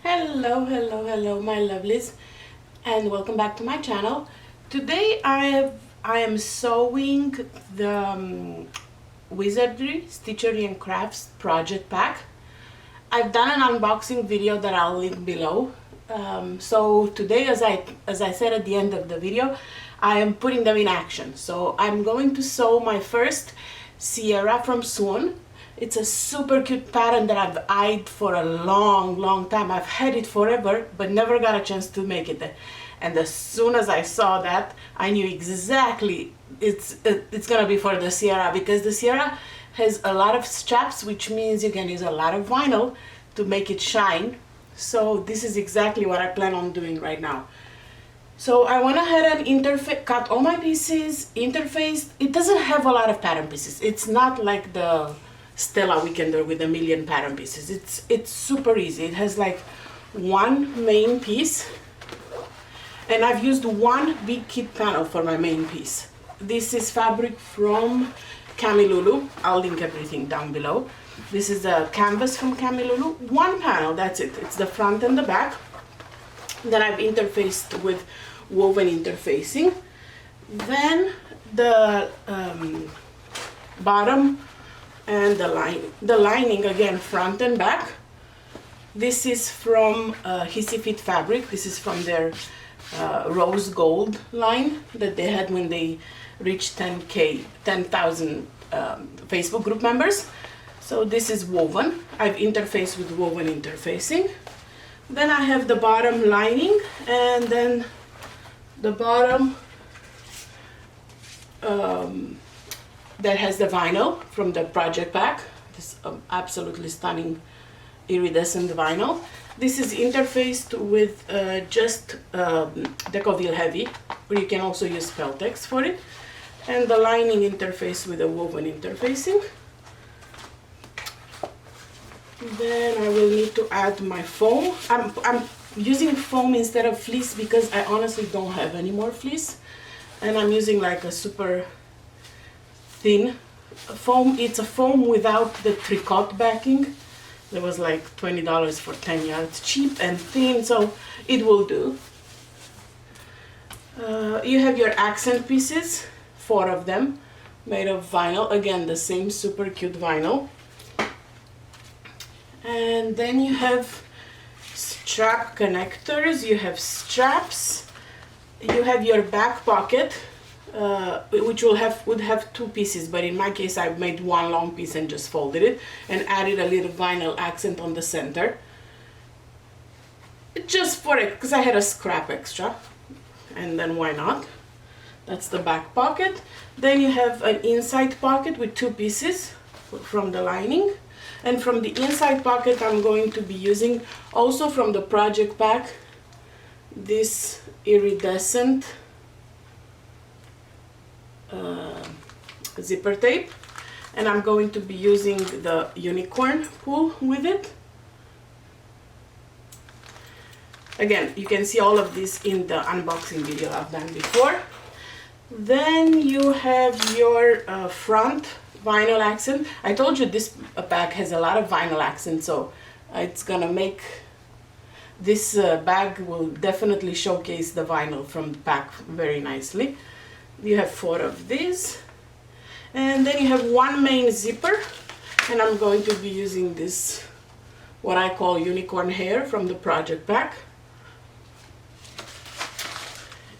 Hello, my lovelies, and welcome back to my channel. Today I am sewing the Wizardry, Stitchery and Crafts Project Pack. I've done an unboxing video that I'll link below. So today, as I said at the end of the video, I am putting them in action. So I'm going to sew my first Sierra from Swoon. It's a super cute pattern that I've eyed for a long time. I've had it forever, but never got a chance to make it. And as soon as I saw that, I knew exactly it's gonna be for the Sierra, because the Sierra has a lot of straps, which means you can use a lot of vinyl to make it shine. So this is exactly what I plan on doing right now. So I went ahead and cut all my pieces, interfaced. It doesn't have a lot of pattern pieces. It's not like the Stella Weekender with a million pattern pieces. It's super easy. It has like one main piece, and I've used one big kit panel for my main piece. This is fabric from Camilulu. I'll link everything down below. This is a canvas from Camilulu. One panel, that's it. It's the front and the back. Then I've interfaced with woven interfacing. Then the bottom and the lining, again, front and back. This is from Hissy Fit fabric. This is from their rose gold line that they had when they reached 10,000 Facebook group members. So this is woven. I've interfaced with woven interfacing. Then I have the bottom lining, and then the bottom that has the vinyl from the project pack. This absolutely stunning iridescent vinyl. This is interfaced with just Decorative heavy, or you can also use Peltex for it. And the lining interface with the woven interfacing. Then I will need to add my foam. I'm using foam instead of fleece because I honestly don't have any more fleece, and I'm using like a super thin foam. It's a foam without the tricot backing. It was like $20 for 10 yards, cheap and thin, so it will do. You have your accent pieces, 4 of them, made of vinyl. Again, the same super cute vinyl. And then you have strap connectors, you have straps, you have your back pocket, which would have 2 pieces, but in my case I made one long piece and just folded it and added a little vinyl accent on the center, just for it, because I had a scrap extra, and then why not. That's the back pocket. Then you have an inside pocket with 2 pieces from the lining. And from the inside pocket, I'm going to be using, also from the project pack, this iridescent zipper tape. And I'm going to be using the unicorn pull with it. Again, you can see all of this in the unboxing video I've done before. Then you have your front vinyl accent. I told you this bag has a lot of vinyl accent, so it's gonna make this bag will definitely showcase the vinyl from the pack very nicely. You have 4 of these, and then you have one main zipper, and I'm going to be using this, what I call unicorn hair from the project pack.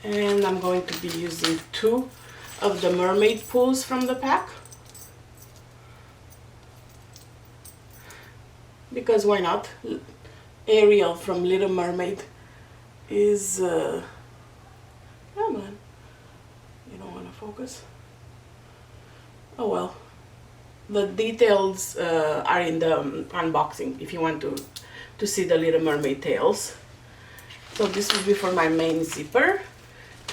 And I'm going to be using 2 of the mermaid pulls from the pack, because why not? Ariel from Little Mermaid is come on, you don't want to focus. Oh well, the details are in the unboxing if you want to see the Little Mermaid tails. So this will be for my main zipper.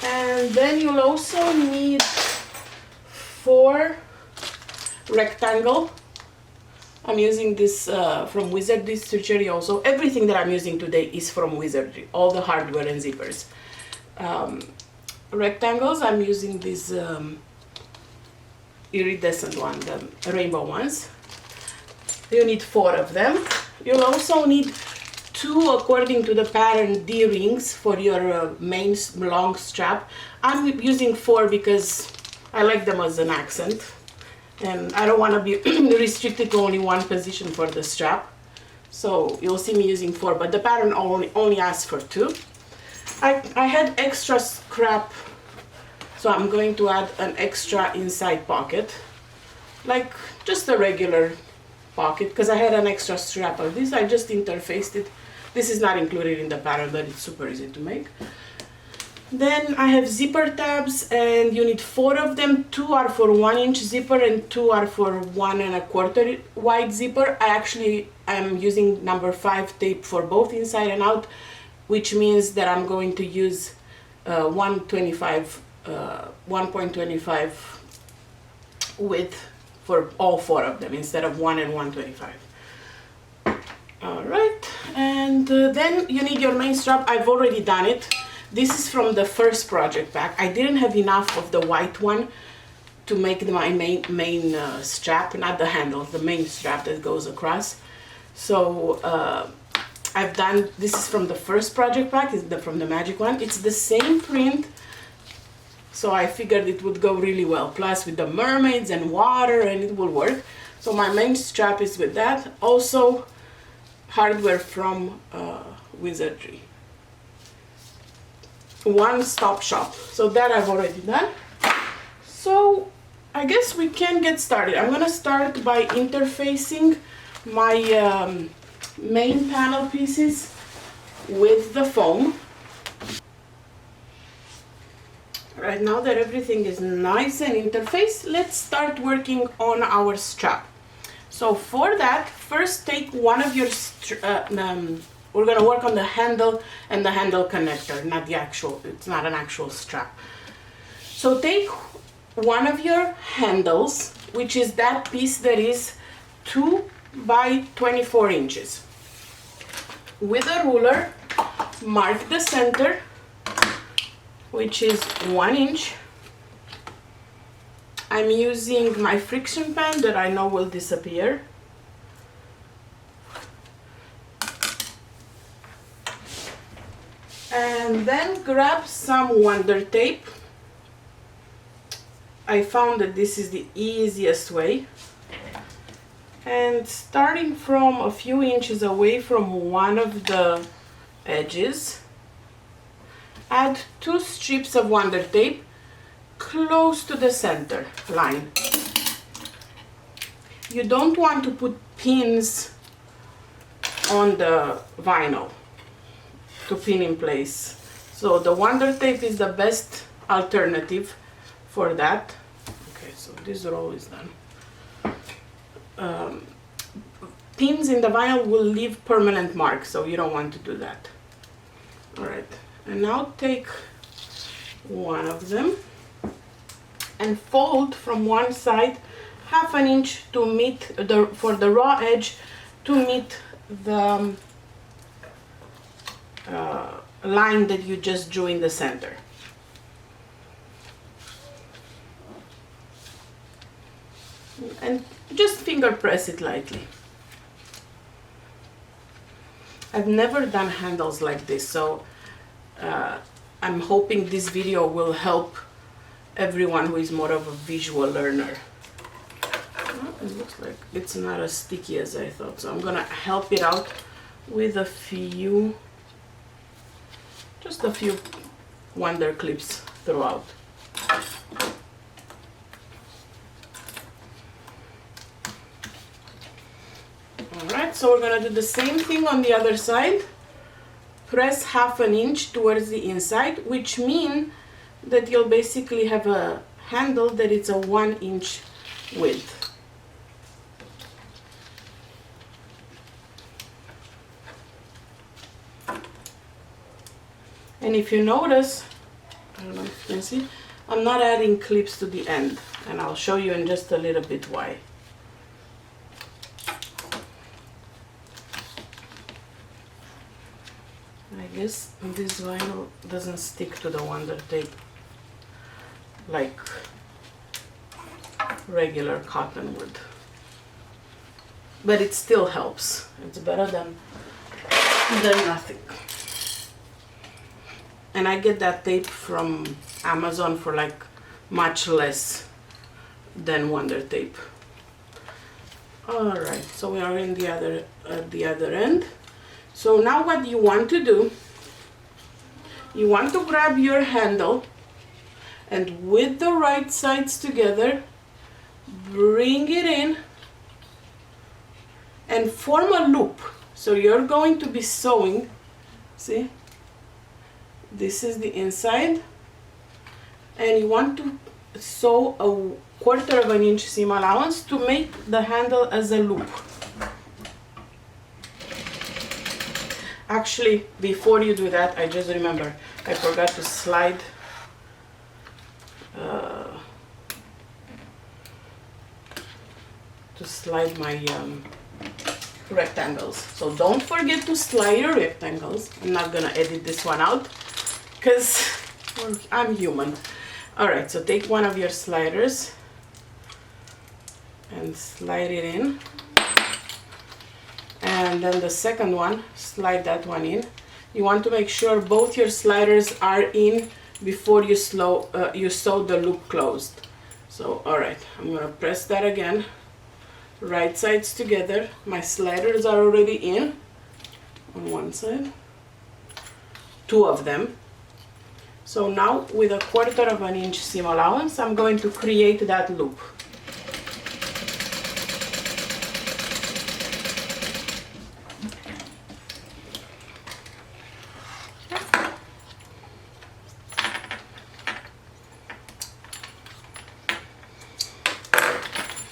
And then you'll also need 4 rectangle. I'm using this from Wizardry Stitchery also. Everything that I'm using today is from Wizardry, all the hardware and zippers. Rectangles, I'm using these iridescent one, the rainbow ones. You need 4 of them. You'll also need 2, according to the pattern, D-rings for your main long strap. I'm using 4 because I like them as an accent, and I don't want to be restricted to only one position for the strap. So you'll see me using 4, but the pattern only asks for 2. I had extra scrap, so I'm going to add an extra inside pocket, like just a regular pocket, because I had an extra strap of this. I just interfaced it. This is not included in the pattern, but it's super easy to make. Then I have zipper tabs, and you need 4 of them. 2 are for 1-inch zipper and 2 are for 1 1/4 wide zipper. I'm using number 5 tape for both inside and out, which means that I'm going to use 1.25 width for all 4 of them instead of 1 and 1/25. All right, and then you need your main strap. I've already done it. This is from the first project pack. I didn't have enough of the white one to make my main strap, not the handle, the main strap that goes across. So I've done, this is from the first project pack, from the magic one. It's the same print, so I figured it would go really well. Plus with the mermaids and water, and it will work. So my main strap is with that. Also hardware from Wizardry. One-stop shop. So that I've already done. So I guess we can get started. I'm gonna start by interfacing my main panel pieces with the foam. Right now that everything is nice and interfaced, let's start working on our strap. So for that, first take one of your we're gonna work on the handle and the handle connector, not the actual, it's not an actual strap. So take one of your handles, which is that piece that is 2 by 24 inches. With a ruler, mark the center, which is 1 inch. I'm using my friction pen that I know will disappear. And then grab some Wonder Tape. I found that this is the easiest way. And starting from a few inches away from one of the edges, add 2 strips of Wonder Tape close to the center line. You don't want to put pins on the vinyl to pin in place. So the Wonder Tape is the best alternative for that. Okay, so this row is done. Pins in the vinyl will leave permanent marks, so you don't want to do that. All right, and now take one of them and fold from one side 1/2 inch to meet for the raw edge to meet the line that you just drew in the center. And just finger press it lightly. I've never done handles like this, so I'm hoping this video will help everyone who is more of a visual learner. Well, it looks like it's not as sticky as I thought, so I'm gonna help it out with just a few Wonder clips throughout. Alright, so we're gonna do the same thing on the other side. Press 1/2 inch towards the inside, which means that you'll basically have a handle that it's a 1 inch width. And if you notice, I don't know if you can see, I'm not adding clips to the end, and I'll show you in just a little bit why. I guess this vinyl doesn't stick to the Wonder Tape like regular cotton would, but it still helps. It's better than than nothing. And I get that tape from Amazon for like much less than Wonder Tape. All right, so we are in at the other end. So now what you want to do, you want to grab your handle and with the right sides together, bring it in and form a loop. So you're going to be sewing, see? This is the inside, and you want to sew a 1/4 of an inch seam allowance to make the handle as a loop. Actually, before you do that, I just remember I forgot to slide my rectangles. So don't forget to slide your rectangles. I'm not gonna edit this one out because I'm human. All right, so take one of your sliders and slide it in, and then the second one, slide that one in. You want to make sure both your sliders are in before you sew the loop closed. So all right, I'm gonna press that again, right sides together. My sliders are already in on one side, 2 of them. So now with a 1/4 of an inch seam allowance, I'm going to create that loop.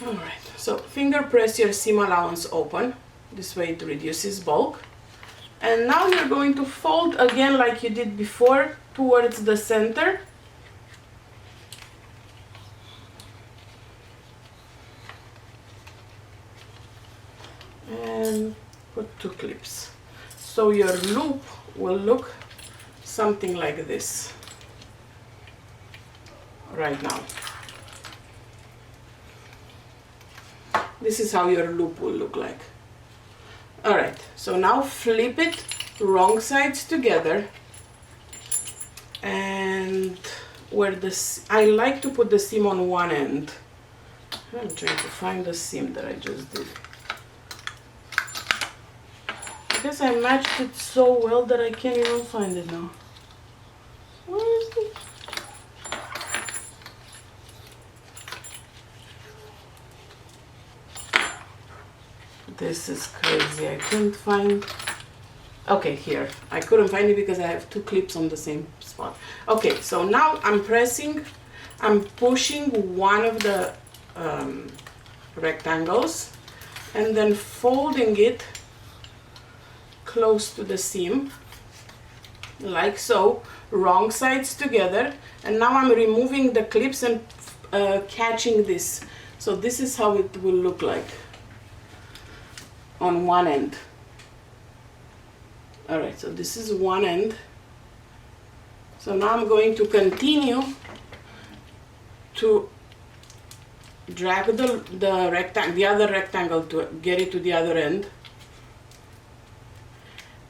Alright, so finger press your seam allowance open. This way it reduces bulk. And now you're going to fold again like you did before towards the center. And put 2 clips. So your loop will look something like this right now. This is how your loop will look like. Alright, so now flip it wrong sides together, and where I like to put the seam on one end. I'm trying to find the seam that I just did. I guess I matched it so well that I can't even find it now. Where is it? This is crazy. I couldn't find. Okay, here. I couldn't find it because I have 2 clips on the same spot. Okay, so now I'm pushing one of the rectangles and then folding it close to the seam, like so, wrong sides together. And now I'm removing the clips and catching this. So this is how it will look like on one end. Alright, so this is one end. So now I'm going to continue to drag the other rectangle to get it to the other end,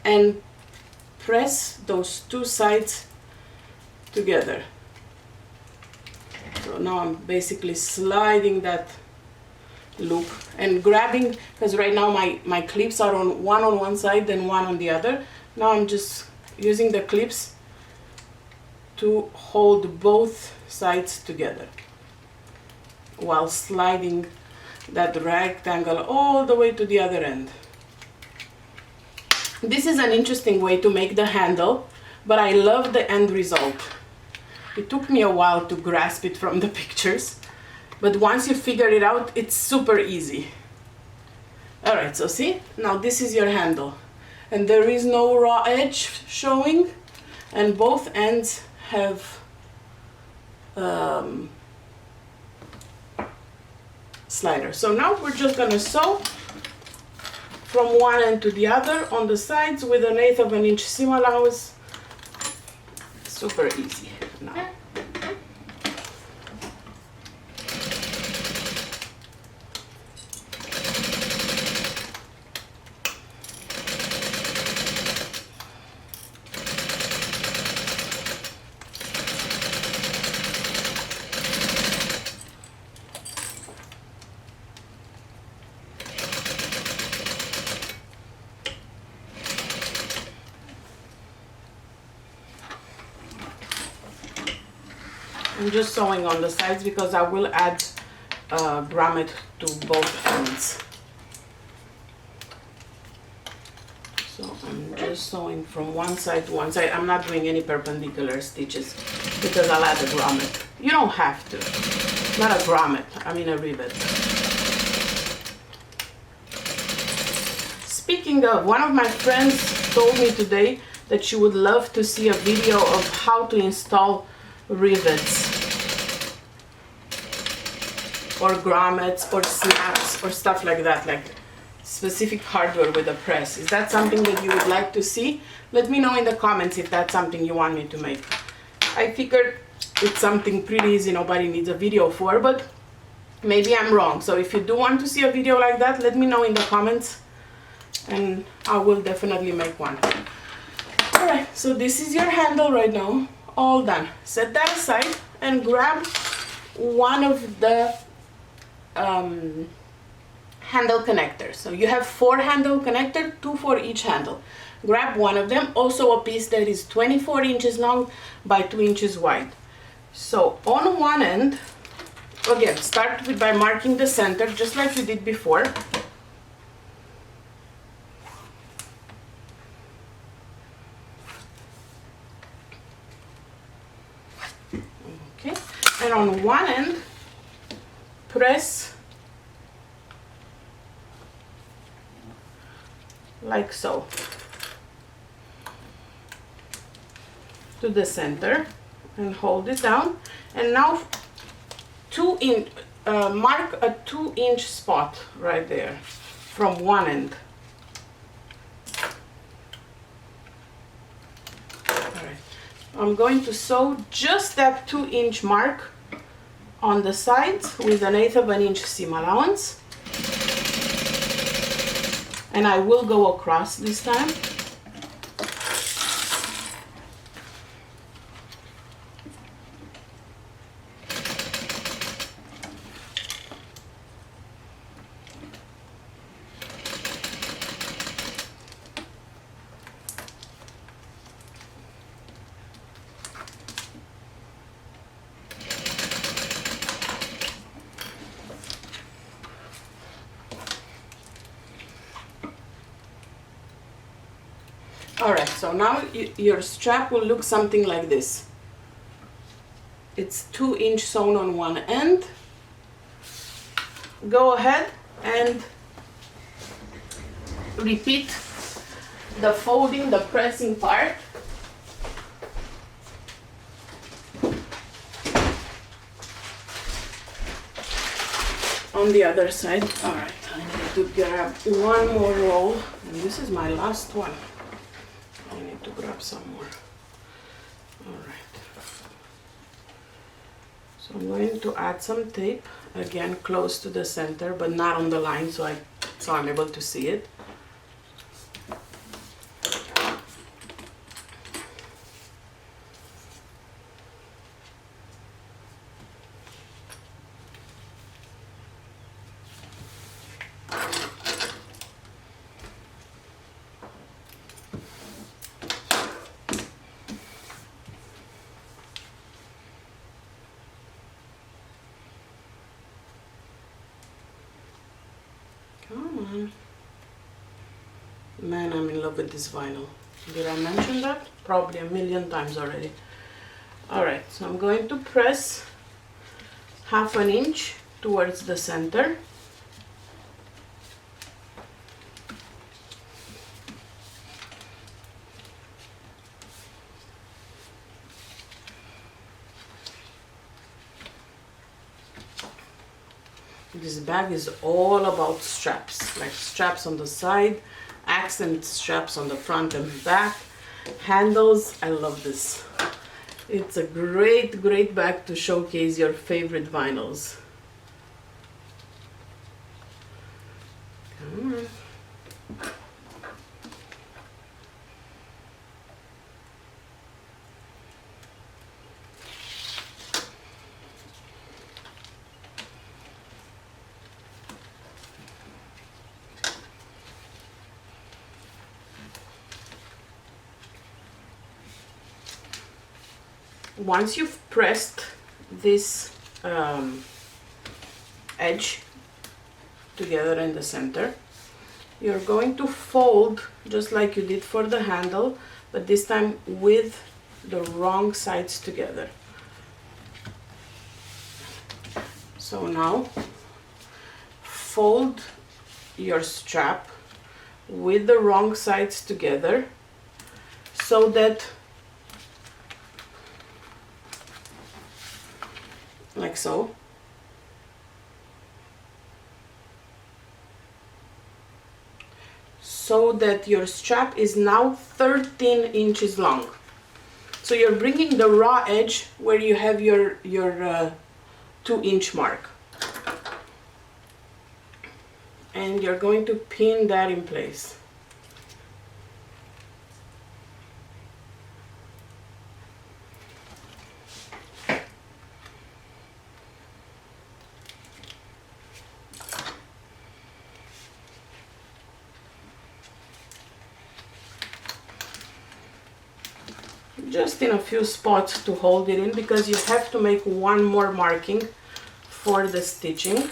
and press those 2 sides together. So now I'm basically sliding that loop and grabbing, because right now my clips are on one side then one on the other. Now I'm just using the clips to hold both sides together while sliding that rectangle all the way to the other end. This is an interesting way to make the handle, but I love the end result. It took me a while to grasp it from the pictures, but once you figure it out, it's super easy. Alright, so see, now this is your handle, and there is no raw edge showing, and both ends have slider. So now we're just gonna sew from one end to the other on the sides with 1/8 of an inch seam allowance. Super easy now. I'm just sewing on the sides because I will add grommet to both ends. So I'm just sewing from one side to one side. I'm not doing any perpendicular stitches because I'll add a grommet. You don't have to. Not a grommet, I mean a rivet. Speaking of, one of my friends told me today that she would love to see a video of how to install rivets or grommets or snaps or stuff like that, like specific hardware with a press. Is that something that you would like to see? Let me know in the comments if that's something you want me to make. I figured it's something pretty easy, nobody needs a video for, but maybe I'm wrong. So if you do want to see a video like that, let me know in the comments and I will definitely make one. Alright, so this is your handle right now, all done. Set that aside and grab one of the handle connectors. So you have 4 handle connectors, 2 for each handle. Grab one of them, also a piece that is 24 inches long by 2 inches wide. So on one end, again, start by marking the center just like you did before. Okay, and on one end, press like so to the center and hold it down, and now mark a 2-inch spot right there from one end. Alright, I'm going to sew just that 2-inch mark on the sides with 1/8 of an inch seam allowance. And I will go across this time. Alright, so now your strap will look something like this. It's 2-inch sewn on one end. Go ahead and repeat the folding, the pressing part. On the other side. Alright, I need to grab one more roll, and this is my last one. I need to grab some more. Alright. So I'm going to add some tape, again close to the center, but not on the line, so I'm able to see it. Come on. Man, I'm in love with this vinyl. Did I mention that? Probably a million times already. Alright, so I'm going to press 1/2 inch towards the center. This bag is all about straps, like straps on the side, accent straps on the front and back, handles. I love this. It's a great, great bag to showcase your favorite vinyls. Come on. Once you've pressed this edge together in the center. You're going to fold just like you did for the handle, but this time with the wrong sides together. So now fold your strap with the wrong sides together so that, like so. So that your strap is now 13 inches long. So you're bringing the raw edge where you have your 2-inch mark. And you're going to pin that in place. Just in a few spots to hold it in, because you have to make one more marking for the stitching.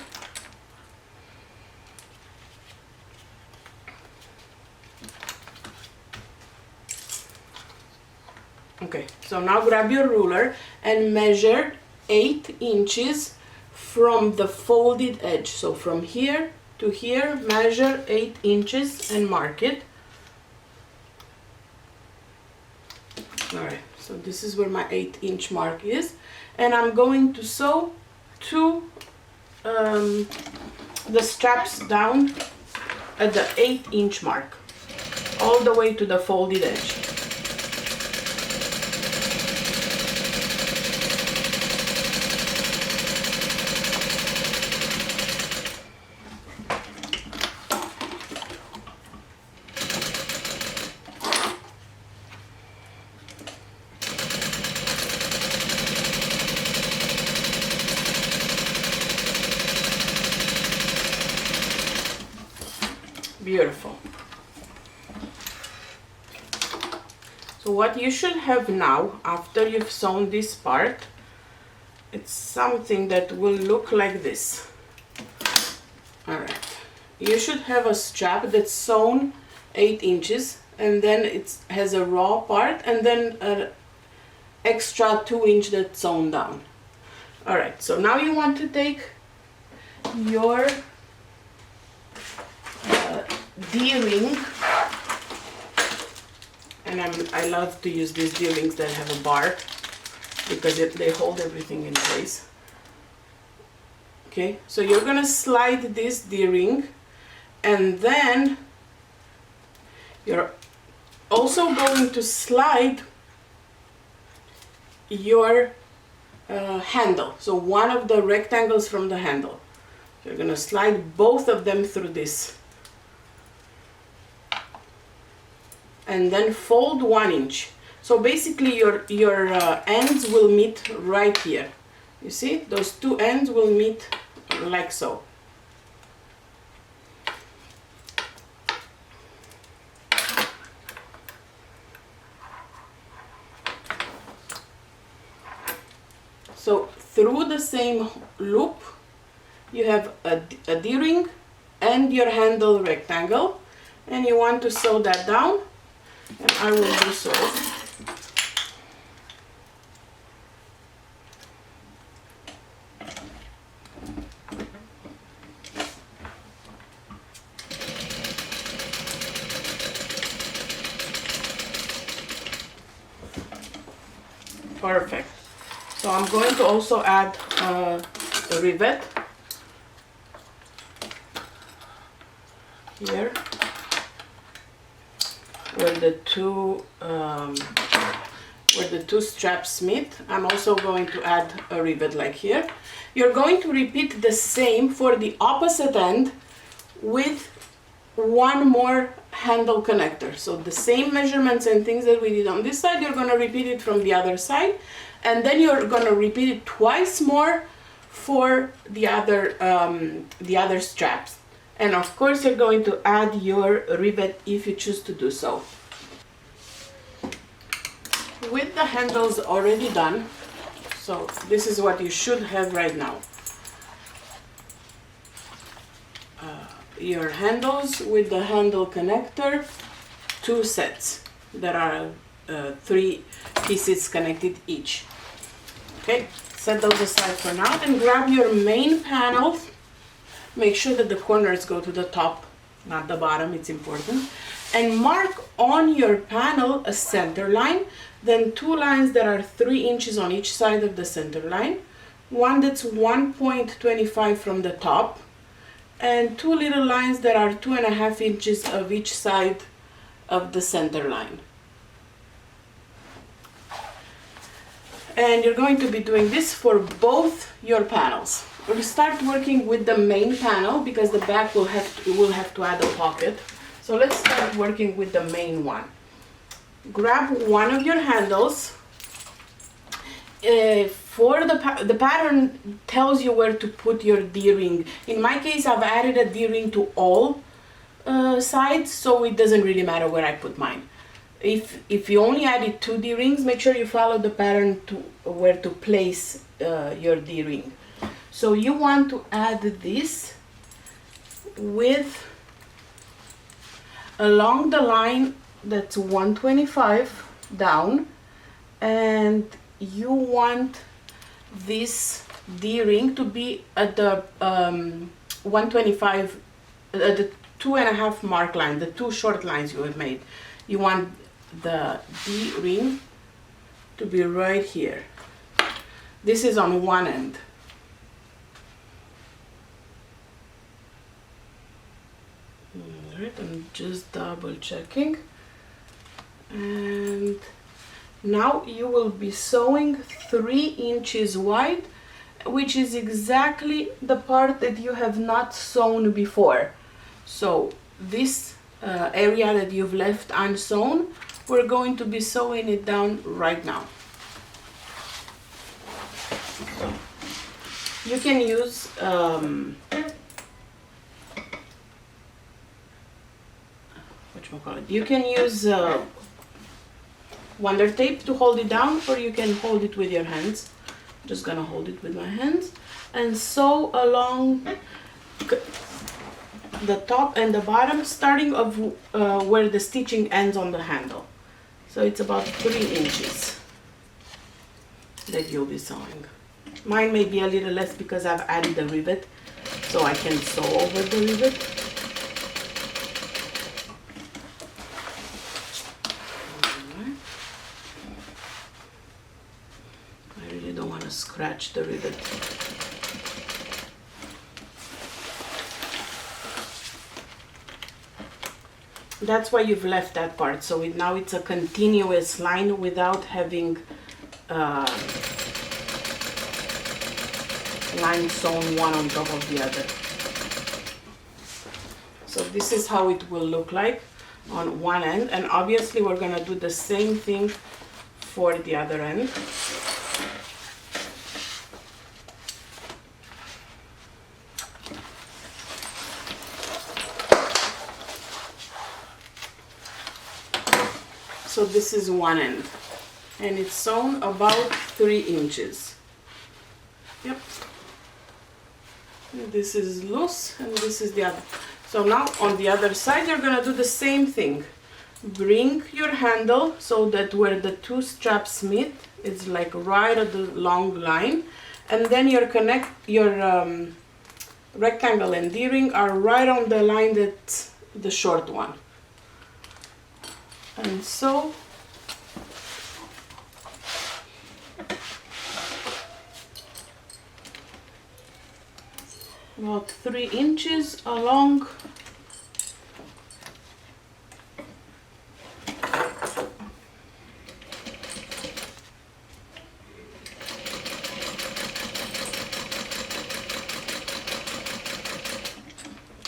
Okay, so now grab your ruler and measure 8 inches from the folded edge. So from here to here, measure 8 inches and mark it. Alright, so this is where my 8-inch mark is, and I'm going to sew the straps down at the 8-inch mark, all the way to the folded edge. Beautiful. So what you should have now, after you've sewn this part, it's something that will look like this. Alright, you should have a strap that's sewn 8 inches, and then it has a raw part, and then an extra 2-inch that's sewn down. Alright, so now you want to take your D-ring, and I love to use these D-rings that have a bar, because they hold everything in place. Okay, so you're gonna slide this D-ring, and then you're also going to slide your handle, so one of the rectangles from the handle. You're gonna slide both of them through this, and then fold 1 inch. So basically your ends will meet right here. You see, those two ends will meet like so. So through the same loop you have a D-ring and your handle rectangle, and you want to sew that down, and I will do so. Perfect. So I'm going to also add a rivet here where the two straps meet. I'm also going to add a rivet like here. You're going to repeat the same for the opposite end with one more handle connector. So the same measurements and things that we did on this side, you're going to repeat it from the other side, and then you're going to repeat it twice more for the other straps. And of course you're going to add your rivet if you choose to do so. With the handles already done, So this is what you should have right now. Your handles with the handle connector, 2 sets that are 3 pieces connected each. Okay, set those aside for now and grab your main panel. Make sure that the corners go to the top, not the bottom, it's important. And mark on your panel a center line, then 2 lines that are 3 inches on each side of the center line, one that's 1.25 from the top, and 2 little lines that are 2.5 inches of each side of the center line. And you're going to be doing this for both your panels. We'll start working with the main panel because the back will have to add a pocket. So let's start working with the main one. Grab one of your handles. For the pattern tells you where to put your D-ring. In my case, I've added a D-ring to all sides, so it doesn't really matter where I put mine. If you only added 2 D-rings, make sure you follow the pattern to where to place your D-ring. So you want to add this with along the line that's 125 down, and you want this D-ring to be at the 125, the 2.5 mark line, the 2 short lines you have made. You want the D-ring to be right here. This is on one end. Alright, I'm just double checking. And now you will be sewing 3 inches wide, which is exactly the part that you have not sewn before. So this area that you've left unsewn, we're going to be sewing it down right now. You can use you can use Wonder Tape to hold it down, or you can hold it with your hands. I'm just gonna hold it with my hands and sew along the top and the bottom, starting of where the stitching ends on the handle. So it's about 3 inches that you'll be sewing. Mine may be a little less because I've added a rivet, so I can sew over the rivet. I really don't want to scratch the rivet. That's why you've left that part, so now it's a continuous line without having line sewn one on top of the other. So this is how it will look like on one end, and obviously we're gonna do the same thing for the other end. So this is one end, and it's sewn about 3 inches. Yep. This is loose, and this is the other. So now on the other side, you're gonna do the same thing. Bring your handle so that where the 2 straps meet, it's like right at the long line, and then your rectangle and D-ring are right on the line that's the short one. And so about 3 inches along.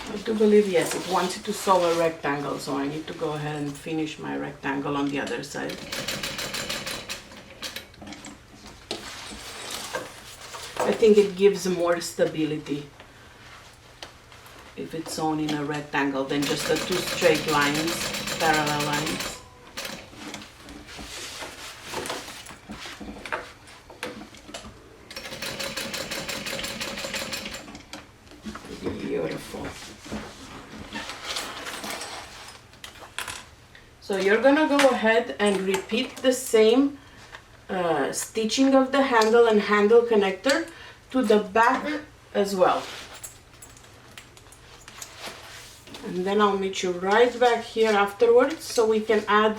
I do believe, yes, it wants you to sew a rectangle, so I need to go ahead and finish my rectangle on the other side. I think it gives more stability if it's sewn in a rectangle than just the 2 straight lines, parallel lines. So you're gonna go ahead and repeat the same stitching of the handle and handle connector to the back as well. And then I'll meet you right back here afterwards so we can add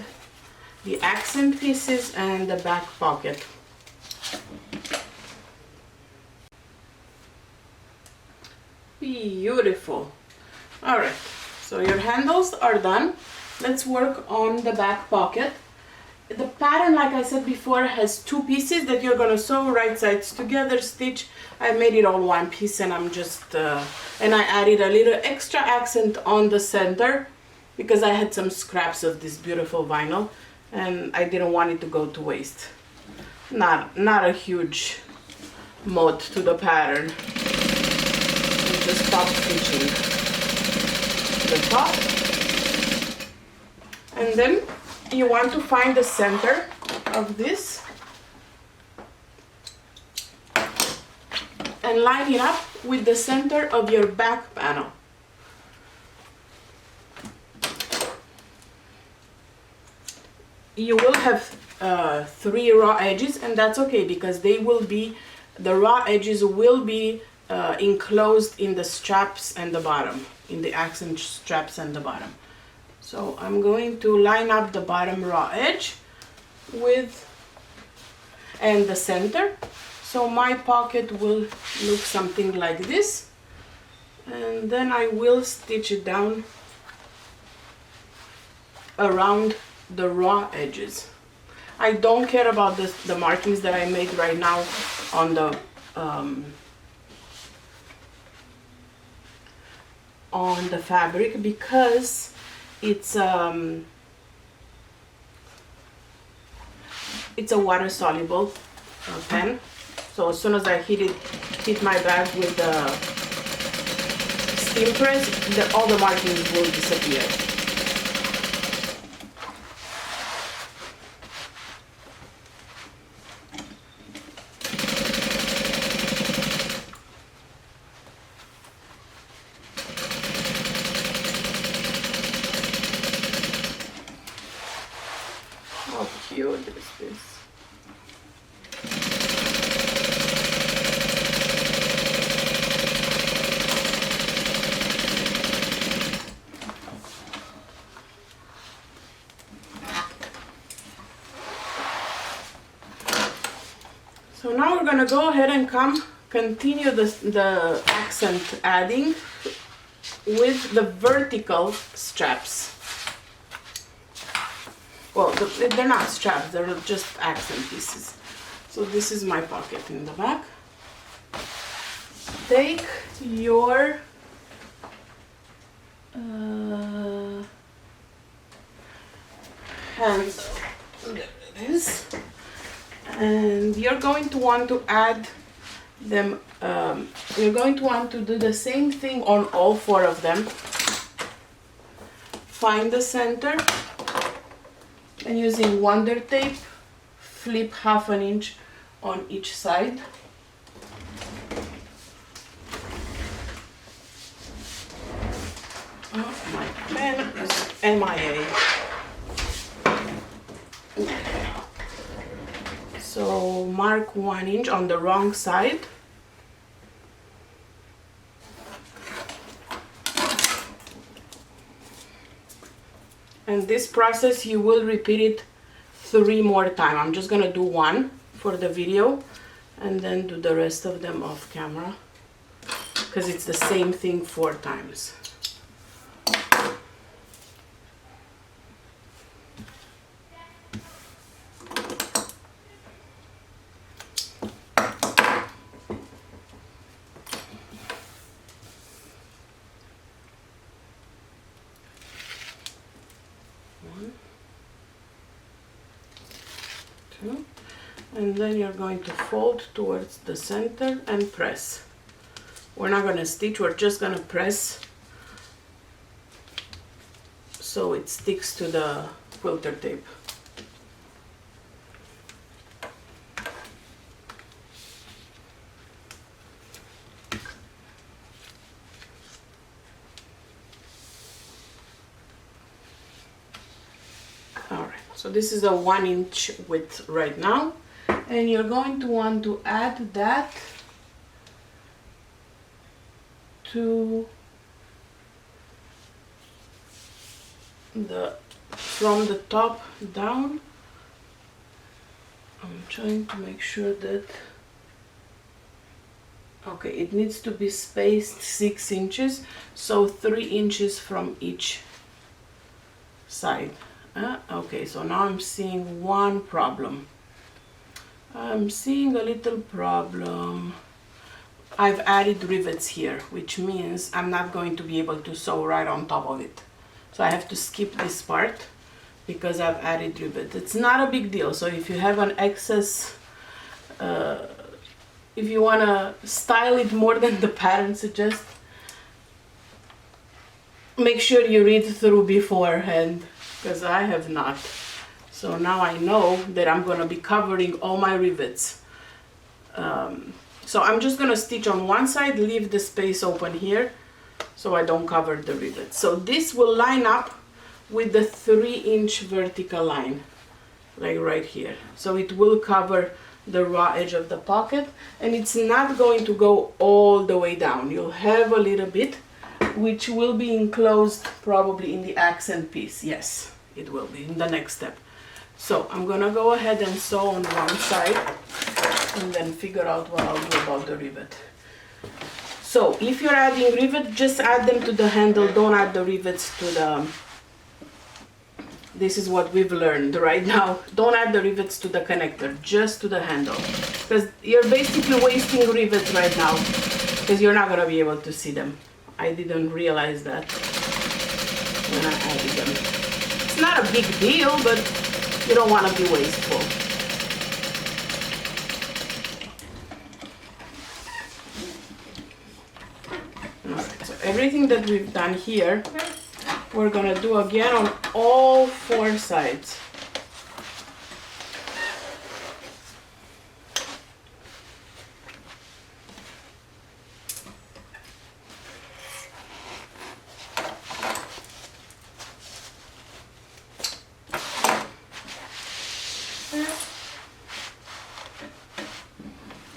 the accent pieces and the back pocket. Beautiful. All right, so your handles are done. Let's work on the back pocket. The pattern, like I said before, has two pieces that you're gonna sew right sides together, stitch. I made it all one piece, and I'm just and I added a little extra accent on the center because I had some scraps of this beautiful vinyl and I didn't want it to go to waste. Not a huge mod to the pattern. And just stop stitching the top, and then you want to find the center of this and line it up with the center of your back panel. You will have 3 raw edges, and that's okay because they will be, the raw edges will be enclosed in the straps and the bottom, in the accent straps and the bottom. So I'm going to line up the bottom raw edge with and the center. So my pocket will look something like this, and then I will stitch it down around the raw edges. I don't care about the markings that I made right now on the fabric because it's a water soluble pen. So as soon as I hit my bag with the steam press, all the markings will disappear. How cute is this? So now we're gonna go ahead and continue the accent adding with the vertical straps. Well, they're not straps, they're just accent pieces. So this is my pocket in the back. Take your handle, there it is, and you're going to want to add them, you're going to want to do the same thing on all 4 of them. Find the center, and using Wonder Tape, flip 1/2 inch on each side. Oh, my pen is MIA. So mark 1 inch on the wrong side. And this process you will repeat it 3 more times. I'm just gonna do 1 for the video and then do the rest of them off camera because it's the same thing 4 times. And then you're going to fold towards the center and press. We're not going to stitch, we're just going to press so it sticks to the quilter tape. So this is a 1 inch width right now, and you're going to want to add that to from the top down. I'm trying to make sure that, okay, it needs to be spaced 6 inches, so 3 inches from each side. Okay, so now I'm seeing one problem. I'm seeing a little problem. I've added rivets here, which means I'm not going to be able to sew right on top of it. So I have to skip this part because I've added rivets. It's not a big deal. So if you have an excess, if you want to style it more than the pattern suggests, make sure you read through beforehand, because I have not. So now I know that I'm going to be covering all my rivets. So I'm just going to stitch on one side, leave the space open here so I don't cover the rivets. So this will line up with the 3-inch vertical line, like right here. So it will cover the raw edge of the pocket, and it's not going to go all the way down. You'll have a little bit, which will be enclosed probably in the accent piece. Yes, it will be in the next step. So I'm gonna go ahead and sew on one side and then figure out what I'll do about the rivet. So if you're adding rivet, just add them to the handle, don't add the rivets to the, this is what we've learned right now, don't add the rivets to the connector, just to the handle, because you're basically wasting rivets right now, because you're not gonna be able to see them. I didn't realize that when I added them. It's not a big deal, but you don't want to be wasteful. Alright, so everything that we've done here, we're gonna do again on all 4 sides.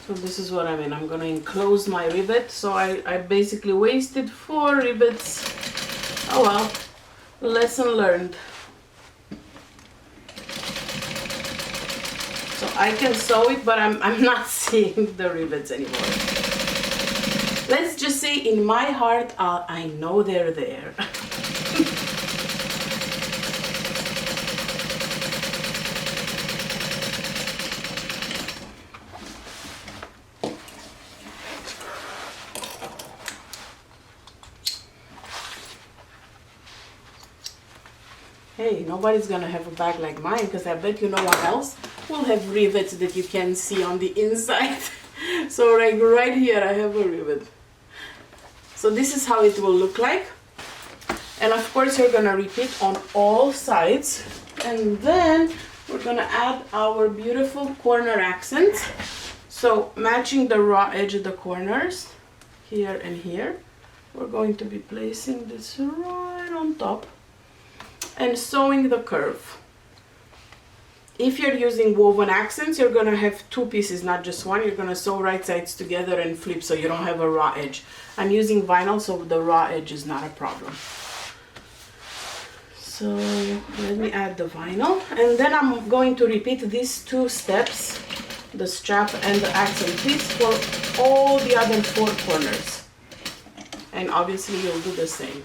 So this is what I mean. I'm gonna enclose my rivet. So I basically wasted 4 rivets. Oh well, lesson learned. So I can sew it, but I'm not seeing the rivets anymore. Let's just say in my heart, I know they're there. Hey, nobody's gonna have a bag like mine, because I bet you no one else will have rivets that you can see on the inside. So like right here I have a rivet. So this is how it will look like. And of course you're gonna repeat on all sides. And then we're gonna add our beautiful corner accents. So matching the raw edge of the corners, here and here, we're going to be placing this right on top and sewing the curve. If you're using woven accents, you're gonna have 2 pieces, not just one. You're gonna sew right sides together and flip so you don't have a raw edge. I'm using vinyl, so the raw edge is not a problem. So let me add the vinyl, and then I'm going to repeat these 2 steps, the strap and the accent piece, for all the other 4 corners. And obviously you'll do the same.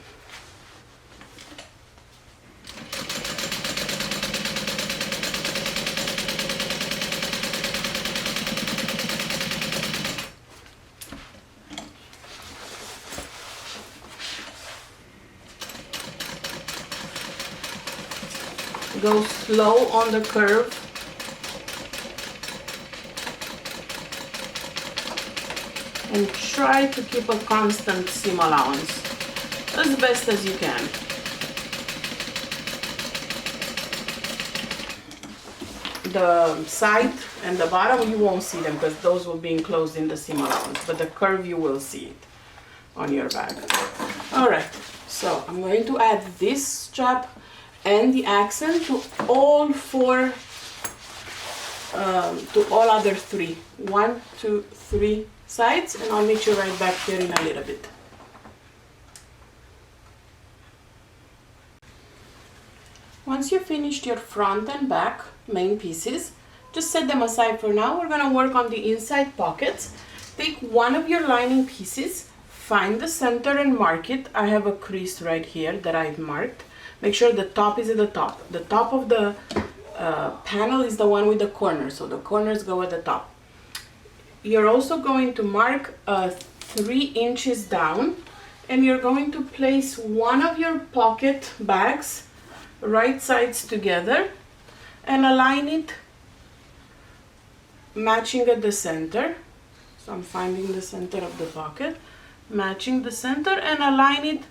Go slow on the curve. And try to keep a constant seam allowance as best as you can. The side and the bottom, you won't see them because those will be enclosed in the seam allowance, but the curve you will see it on your bag. Alright, so I'm going to add this strap and the accent to all four, to all other three. 1, 2, 3 sides, and I'll meet you right back here in a little bit. Once you've finished your front and back main pieces, just set them aside for now. We're gonna work on the inside pockets. Take one of your lining pieces, find the center and mark it. I have a crease right here that I've marked. Make sure the top is at the top. The top of the panel is the one with the corners, so the corners go at the top. You're also going to mark 3 inches down, and you're going to place one of your pocket bags right sides together and align it matching at the center. So I'm finding the center of the pocket, matching the center, and align it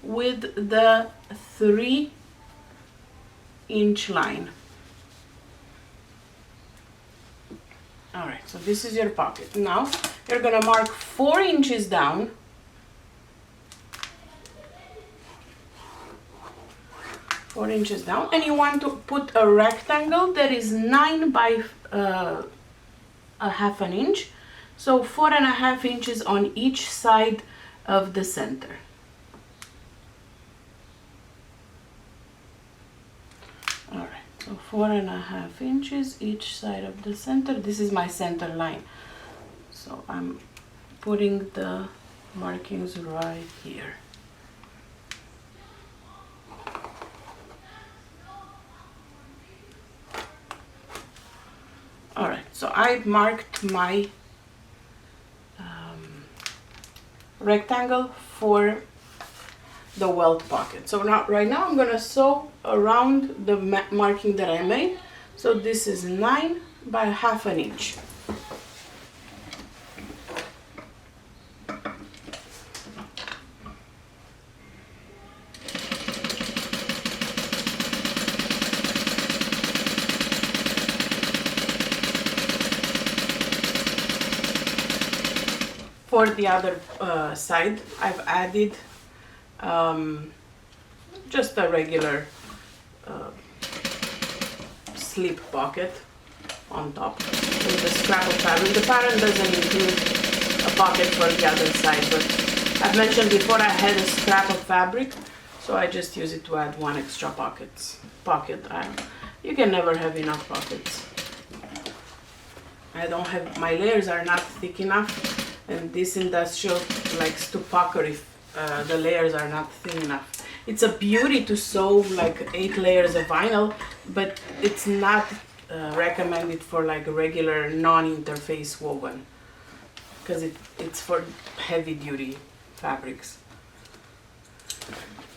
with the 3-inch line. All right, so this is your pocket. Now you're gonna mark 4 inches down, and you want to put a rectangle that is 9 by a half an inch, so 4.5 inches on each side of the center. All right, so 4.5 inches each side of the center. This is my center line, so I'm putting the markings right here. All right, so I marked my rectangle for the welt pocket. So now, right now, I'm gonna sew around the marking that I made. So this is 9 by half an inch. For the other side, I've added just a regular slip pocket on top with a scrap of fabric. The pattern doesn't include a pocket for the other side, but I've mentioned before I had a scrap of fabric, so I just use it to add one extra pocket. You can never have enough pockets. My layers are not thick enough, and this industrial likes to pucker if the layers are not thin enough. It's a beauty to sew like 8 layers of vinyl, but it's not recommended for like regular non-interface woven, because it's for heavy duty fabrics.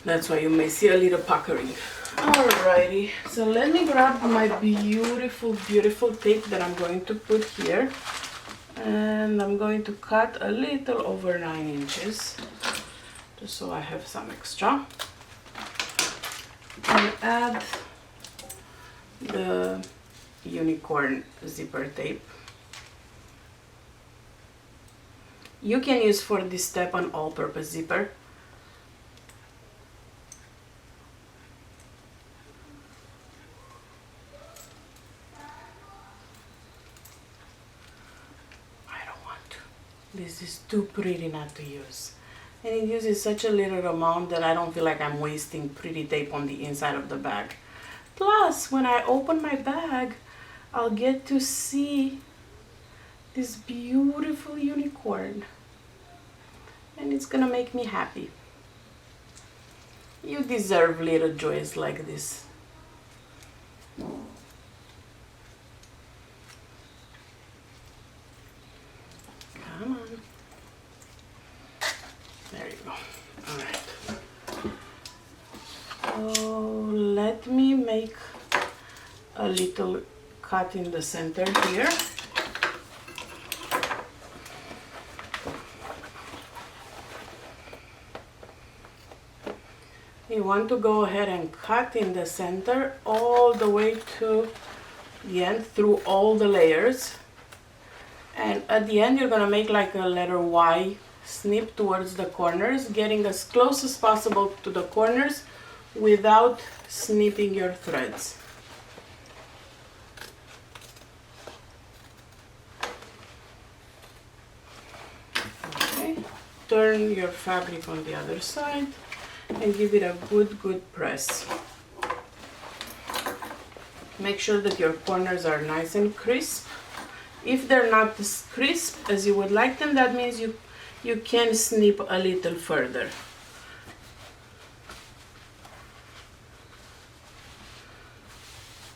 That's why you may see a little puckering. Alrighty, so let me grab my beautiful tape that I'm going to put here, and I'm going to cut a little over 9 inches just so I have some extra, and add the unicorn zipper tape. You can use for this step an all-purpose zipper. This is too pretty not to use, and it uses such a little amount that I don't feel like I'm wasting pretty tape on the inside of the bag. Plus, when I open my bag, I'll get to see this beautiful unicorn, and it's gonna make me happy. You deserve little joys like this. Come on. There you go. All right. So let me make a little cut in the center here. You want to go ahead and cut in the center all the way to the end through all the layers. And at the end, you're gonna make like a letter Y snip towards the corners, getting as close as possible to the corners without snipping your threads. Okay, turn your fabric on the other side and give it a good press. Make sure that your corners are nice and crisp. If they're not as crisp as you would like them, that means you can snip a little further.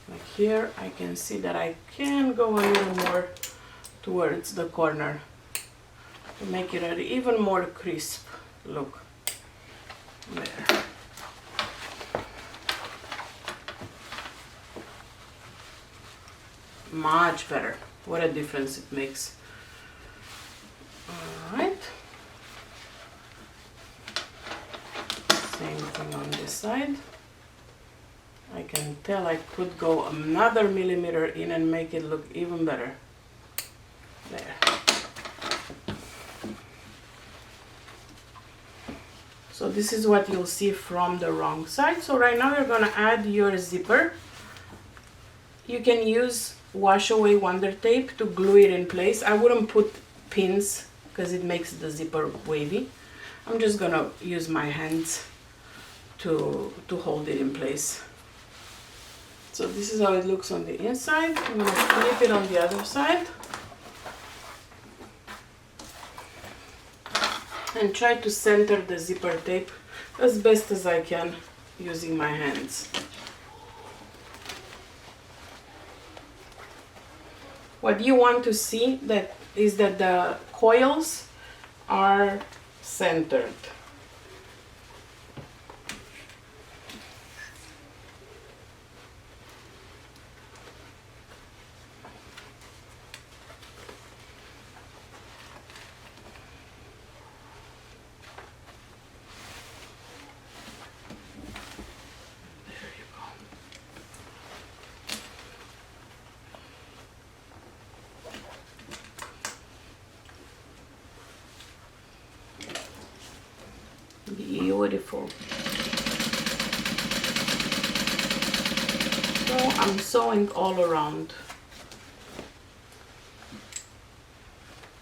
Like here, I can see that I can go a little more towards the corner to make it an even more crisp look. There. Much better. What a difference it makes. Alright. Same thing on this side. I can tell I could go another millimeter in and make it look even better. There. So this is what you'll see from the wrong side. So right now you're gonna add your zipper. You can use wash away wonder tape to glue it in place. I wouldn't put pins because it makes the zipper wavy. I'm just gonna use my hands to hold it in place. So this is how it looks on the inside. I'm gonna flip it on the other side and try to center the zipper tape as best as I can using my hands. What you want to see is that the coils are centered. Beautiful. So I'm sewing all around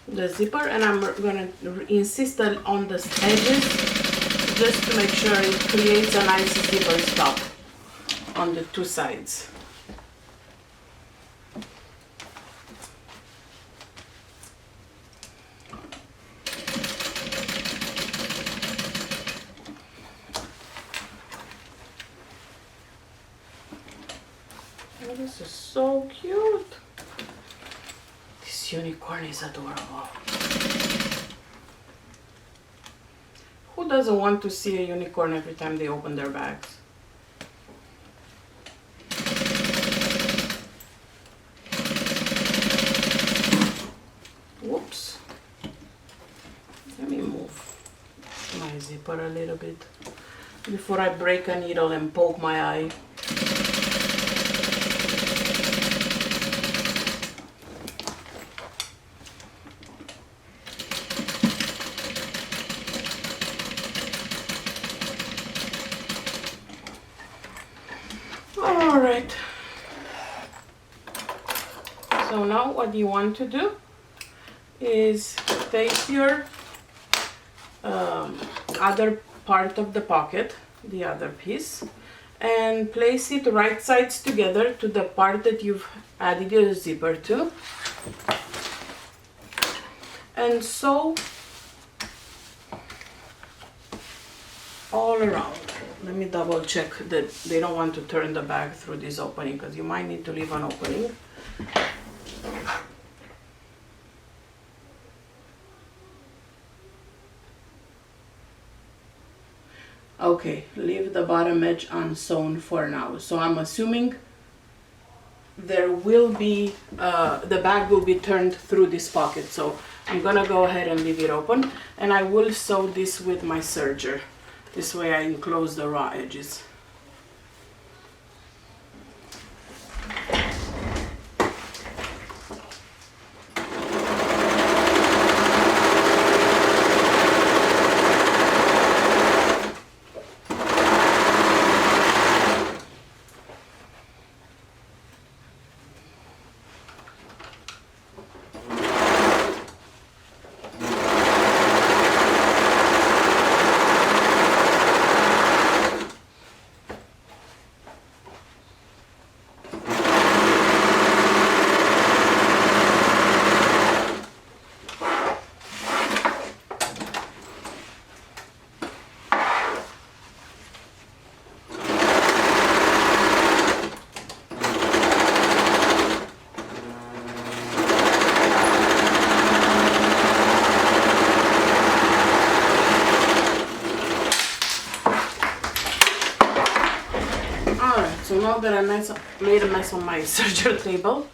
the zipper, and I'm gonna insist on the edges just to make sure it creates a nice zipper stop on the two sides. This is so cute. This unicorn is adorable. Who doesn't want to see a unicorn every time they open their bags? Whoops. Let me move my zipper a little bit before I break a needle and poke my eye. Alright, so now what you want to do is take your other part of the pocket, the other piece, and place it right sides together to the part that you've added your zipper to, and sew all around. Let me double check that they don't want to turn the bag through this opening, because you might need to leave an opening. Okay, leave the bottom edge unsewn for now. So I'm assuming there will be, the bag will be turned through this pocket. So I'm gonna go ahead and leave it open, and I will sew this with my serger. This way I enclose the raw edges. that I made a mess on my serger table.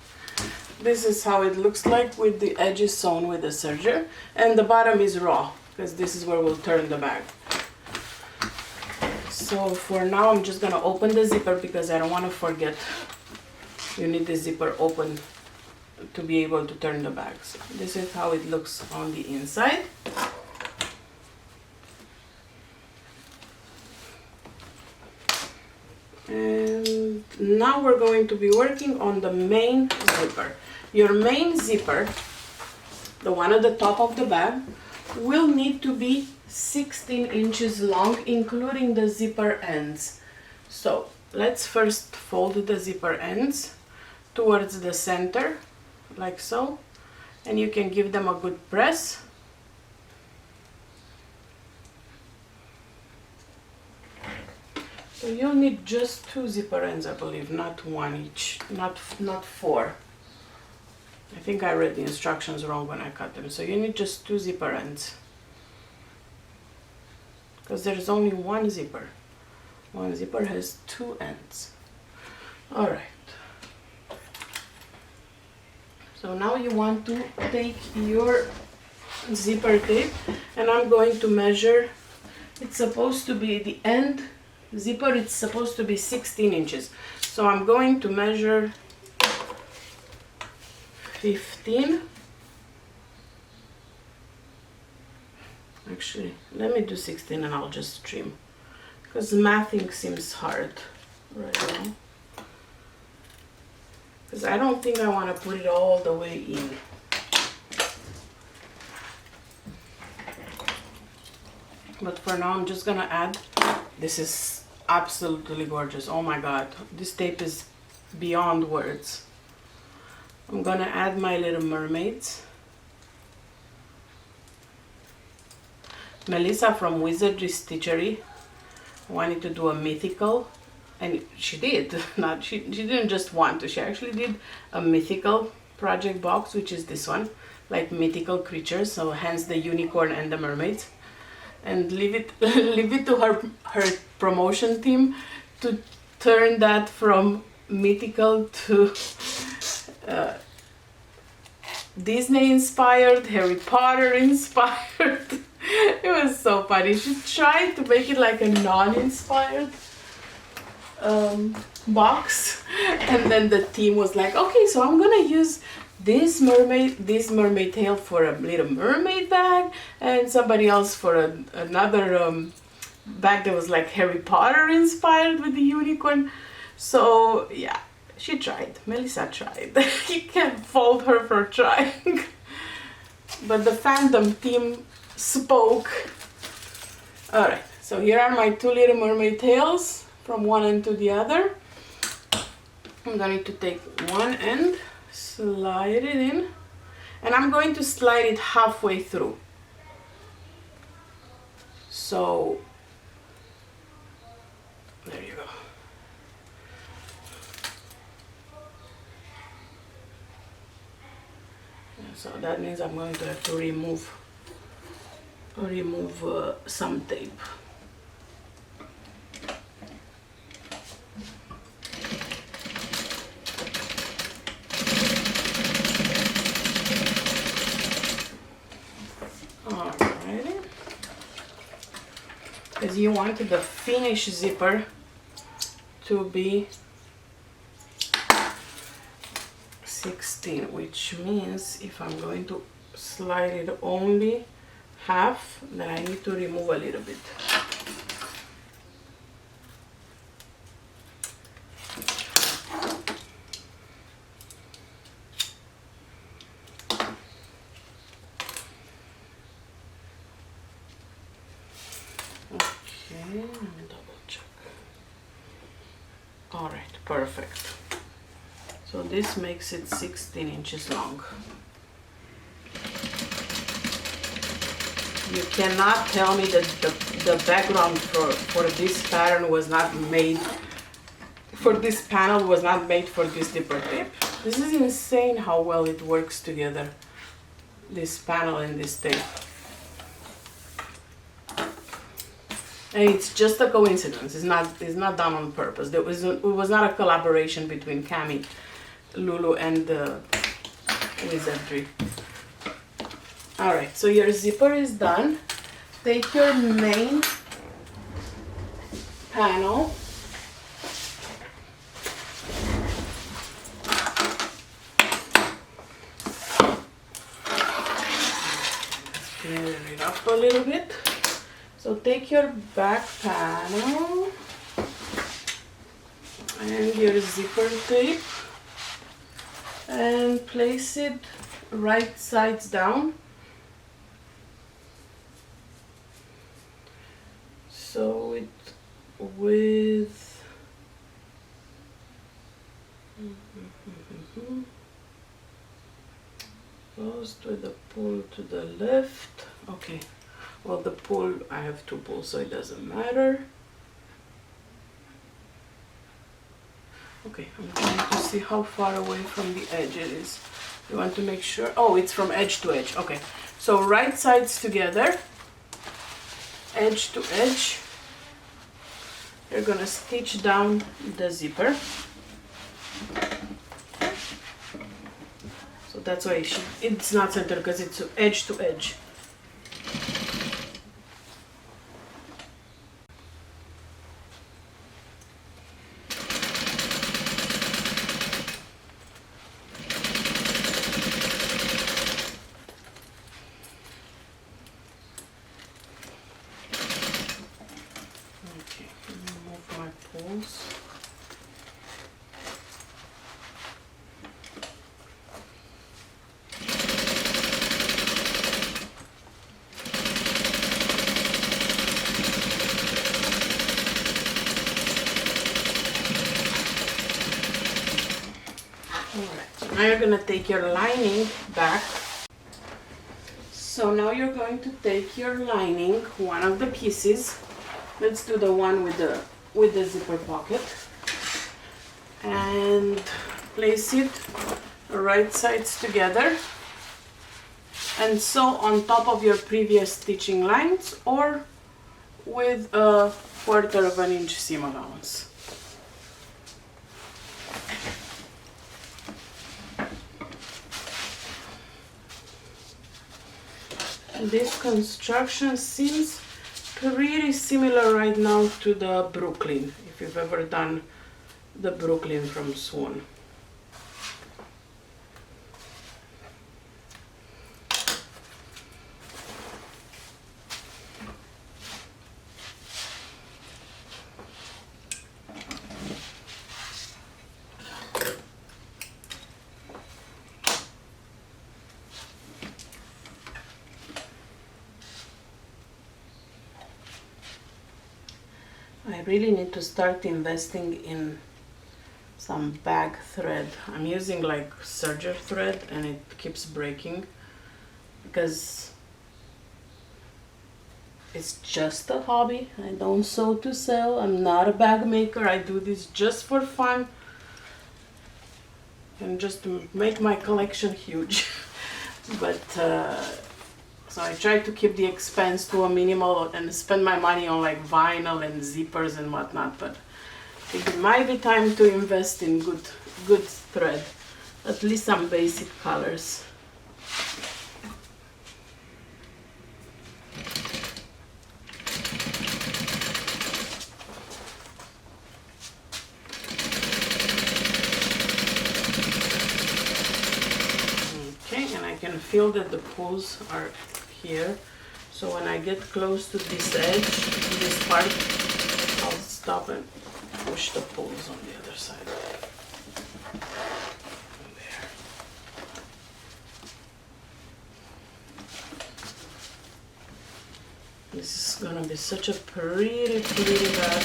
This is how it looks like with the edges sewn with the serger, and the bottom is raw because this is where we'll turn the bag. So for now I'm just gonna open the zipper because I don't want to forget. You need the zipper open to be able to turn the bag. So this is how it looks on the inside. And now we're going to be working on the main zipper. Your main zipper, the one at the top of the bag, will need to be 16 inches long, including the zipper ends. So let's first fold the zipper ends towards the center, like so, and you can give them a good press. So you'll need just 2 zipper ends, I believe, not 1 each, not 4. I think I read the instructions wrong when I cut them. So you need just 2 zipper ends, because there's only 1 zipper. 1 zipper has 2 ends. All right. So now you want to take your zipper tape, and I'm going to measure. It's supposed to be the end zipper, it's supposed to be 16 inches. So I'm going to measure 15. Actually, let me do 16 and I'll just trim, because mathing seems hard right now. Because I don't think I want to put it all the way in. But for now I'm just gonna add. This is absolutely gorgeous. Oh my god, this tape is beyond words. I'm gonna add my little mermaids. Melissa from Wizardry Stitchery wanted to do a mythical, and she did. She didn't just want to, she actually did a mythical project box, which is this one, like mythical creatures, so hence the unicorn and the mermaids. And leave it to her promotion team to turn that from mythical to Disney inspired, Harry Potter inspired. It was so funny. She tried to make it like a non-inspired box, and then the team was like, okay, so I'm gonna use this mermaid tail for a little mermaid bag, and somebody else for another bag that was like Harry Potter inspired with the unicorn. So yeah, she tried. Melissa tried. You can't fault her for trying. But the fandom team spoke. Alright, so here are my 2 little mermaid tails from one end to the other. I'm going to take one end, slide it in, and I'm going to slide it halfway through. So there you go. So that means I'm going to have to remove some tape. Alrighty. Because you wanted the finish zipper to be 16, which means if I'm going to slide it only half, then I need to remove a little bit. Okay, let me double check. All right, perfect. So this makes it 16 inches long. You cannot tell me that the background for this pattern was not made, for this panel was not made for this zipper tape. This is insane how well it works together, this panel and this tape. And it's just a coincidence. It's not done on purpose. It was not a collaboration between Cami, Lulu, and Wizardry. All right, so your zipper is done. Take your main panel, clear it up a little bit. So take your back panel and your zipper tape and place it right sides down. Sew it with closed with the pull to the left. Okay, well, the pull, I have two pulls, so it doesn't matter. Okay, I'm trying to see how far away from the edge it is. You want to make sure, oh, it's from edge to edge. Okay, so right sides together, edge to edge. You're gonna stitch down the zipper. So that's why it's not centered, because it's edge to edge. Now you're going to take your lining back. So now you're going to take your lining, one of the pieces. Let's do the one with the zipper pocket. And place it right sides together. And sew on top of your previous stitching lines or with a 1/4 of an inch seam allowance. This construction seems pretty similar right now to the Brooklyn, if you've ever done the Brooklyn from Swoon. I really need to start investing in some bag thread. I'm using like serger thread and it keeps breaking because it's just a hobby. I don't sew to sell. I'm not a bag maker. I do this just for fun and just to make my collection huge. But so I try to keep the expense to a minimal and spend my money on like vinyl and zippers and whatnot, but I think it might be time to invest in good thread, at least some basic colors. Okay, and I can feel that the pulls are here, so when I get close to this edge, this part, I'll stop and push the pulls on the other side. There. This is gonna be such a pretty bag.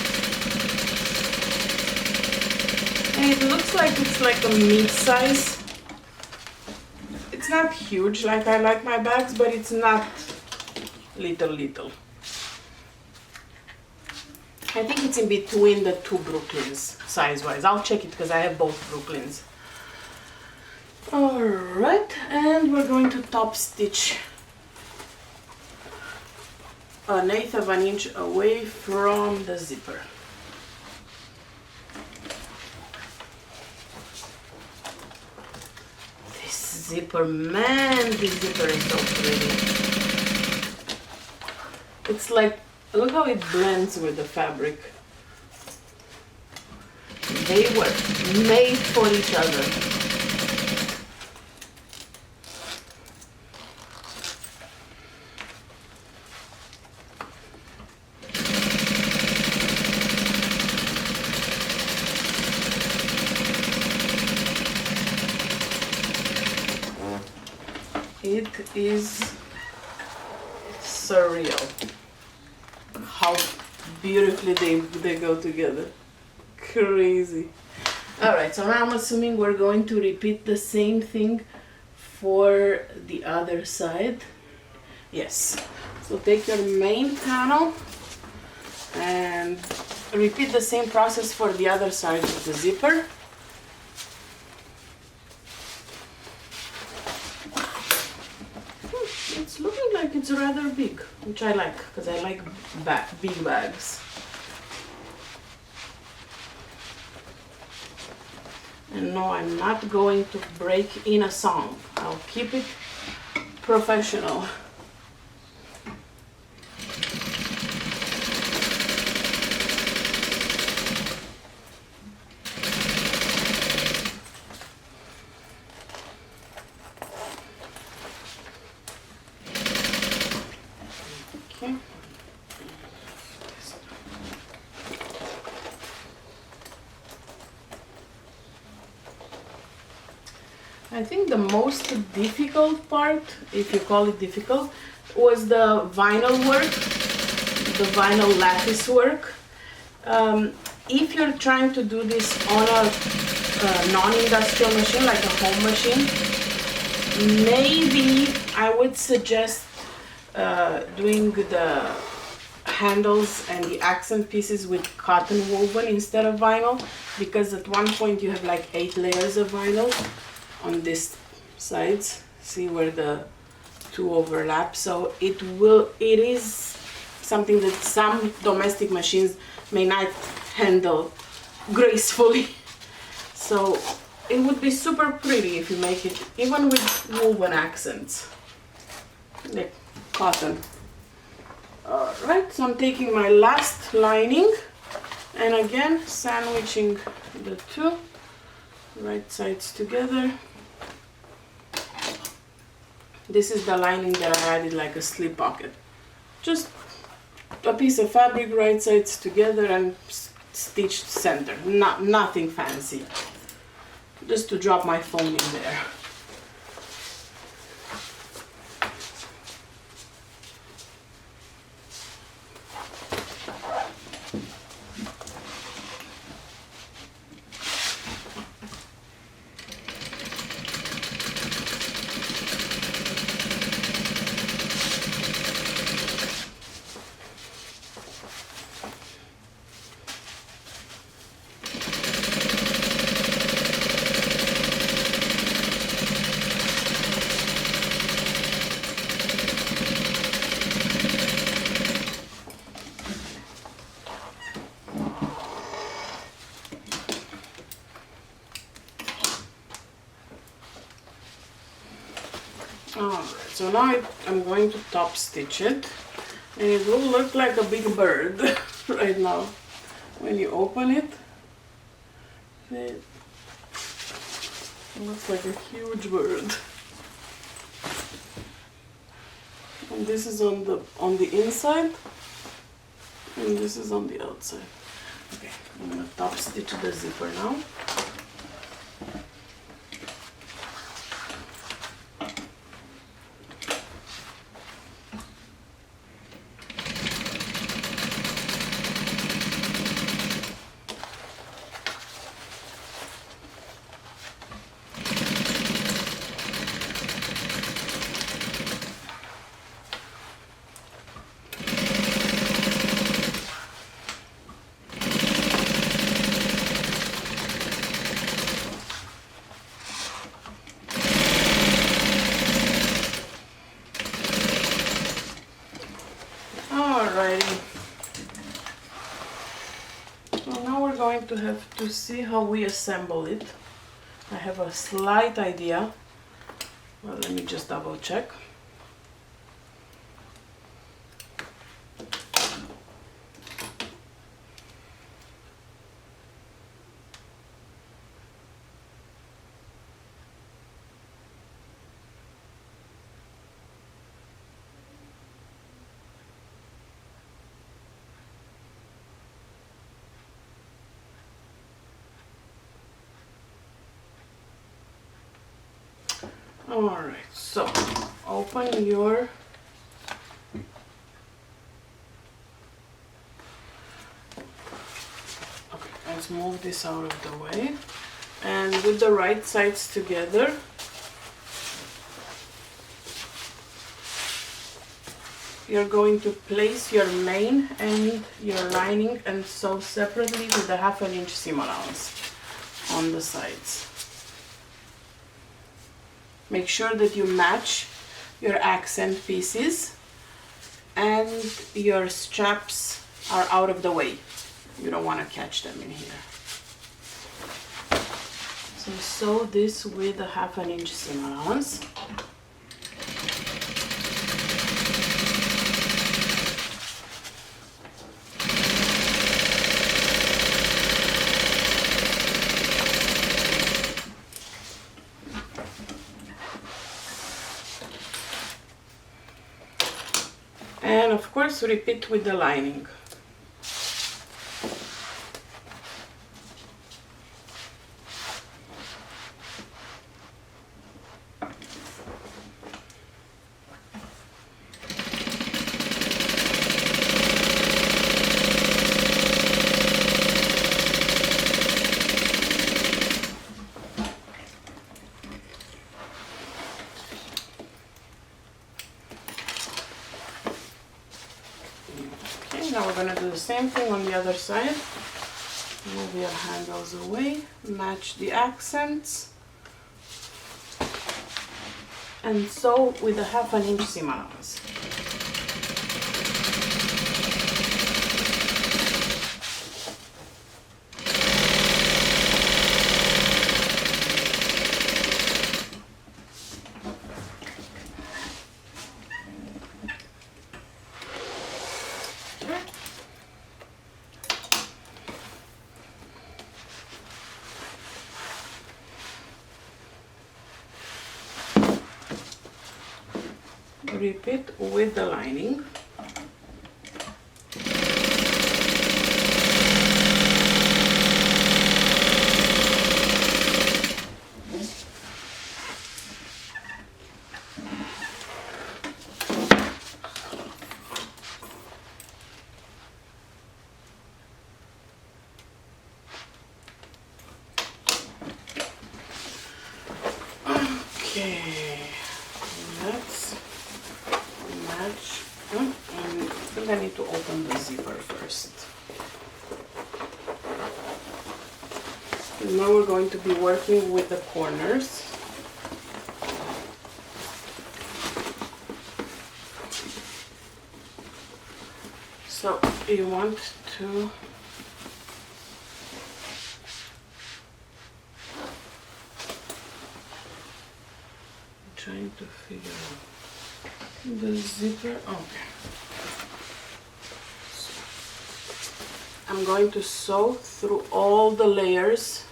And it looks like it's like a mid-size. It's not huge like I like my bags, but it's not little. I think it's in between the two Brooklyns size-wise. I'll check it because I have both Brooklyns. Alright, and we're going to top stitch 1/8 of an inch away from the zipper. This zipper, man, this zipper is so pretty. It's like, look how it blends with the fabric. They were made for each other. It is surreal how beautifully they go together. Crazy. Alright, so now I'm assuming we're going to repeat the same thing for the other side. Yes. So take your main panel and repeat the same process for the other side of the zipper. It's looking like it's rather big, which I like, because I like big bags. And no, I'm not going to break in a song. I'll keep it professional. Okay. I think the most difficult part, if you call it difficult, was the vinyl work, the vinyl lattice work. If you're trying to do this on a non-industrial machine, like a home machine, maybe I would suggest doing the handles and the accent pieces with cotton woven instead of vinyl, because at one point you have like 8 layers of vinyl on these sides. See where the two overlap? So it is something that some domestic machines may not handle gracefully. So it would be super pretty if you make it even with woven accents, like cotton. Alright, so I'm taking my last lining and again sandwiching the two right sides together. This is the lining that I added, like a slip pocket. Just a piece of fabric, right sides together, and stitched center. Nothing fancy. Just to drop my phone in there. Alright, so now I'm going to top stitch it, and it will look like a big bird right now when you open it. It looks like a huge bird. And this is on the inside, and this is on the outside. Okay, I'm gonna top stitch the zipper now. going to have to see how we assemble it. I have a slight idea. Well, let me just double check. Alright, so open your let's move this out of the way, and with the right sides together, you're going to place your main and your lining and sew separately with a 1/2 inch seam allowance on the sides. Make sure that you match your accent pieces and your straps are out of the way. You don't want to catch them in here. So sew this with a 1/2 inch seam allowance. And of course, repeat with the lining. Now we're going to do the same thing on the other side. Move your handles away, match the accents, and sew with a 1/2 inch seam allowance. Repeat with the lining. Okay, let's match. And I think I need to open the zipper first. And now we're going to be working with the corners. So you want to trying to figure out the zipper. Okay. I'm going to sew through all the layers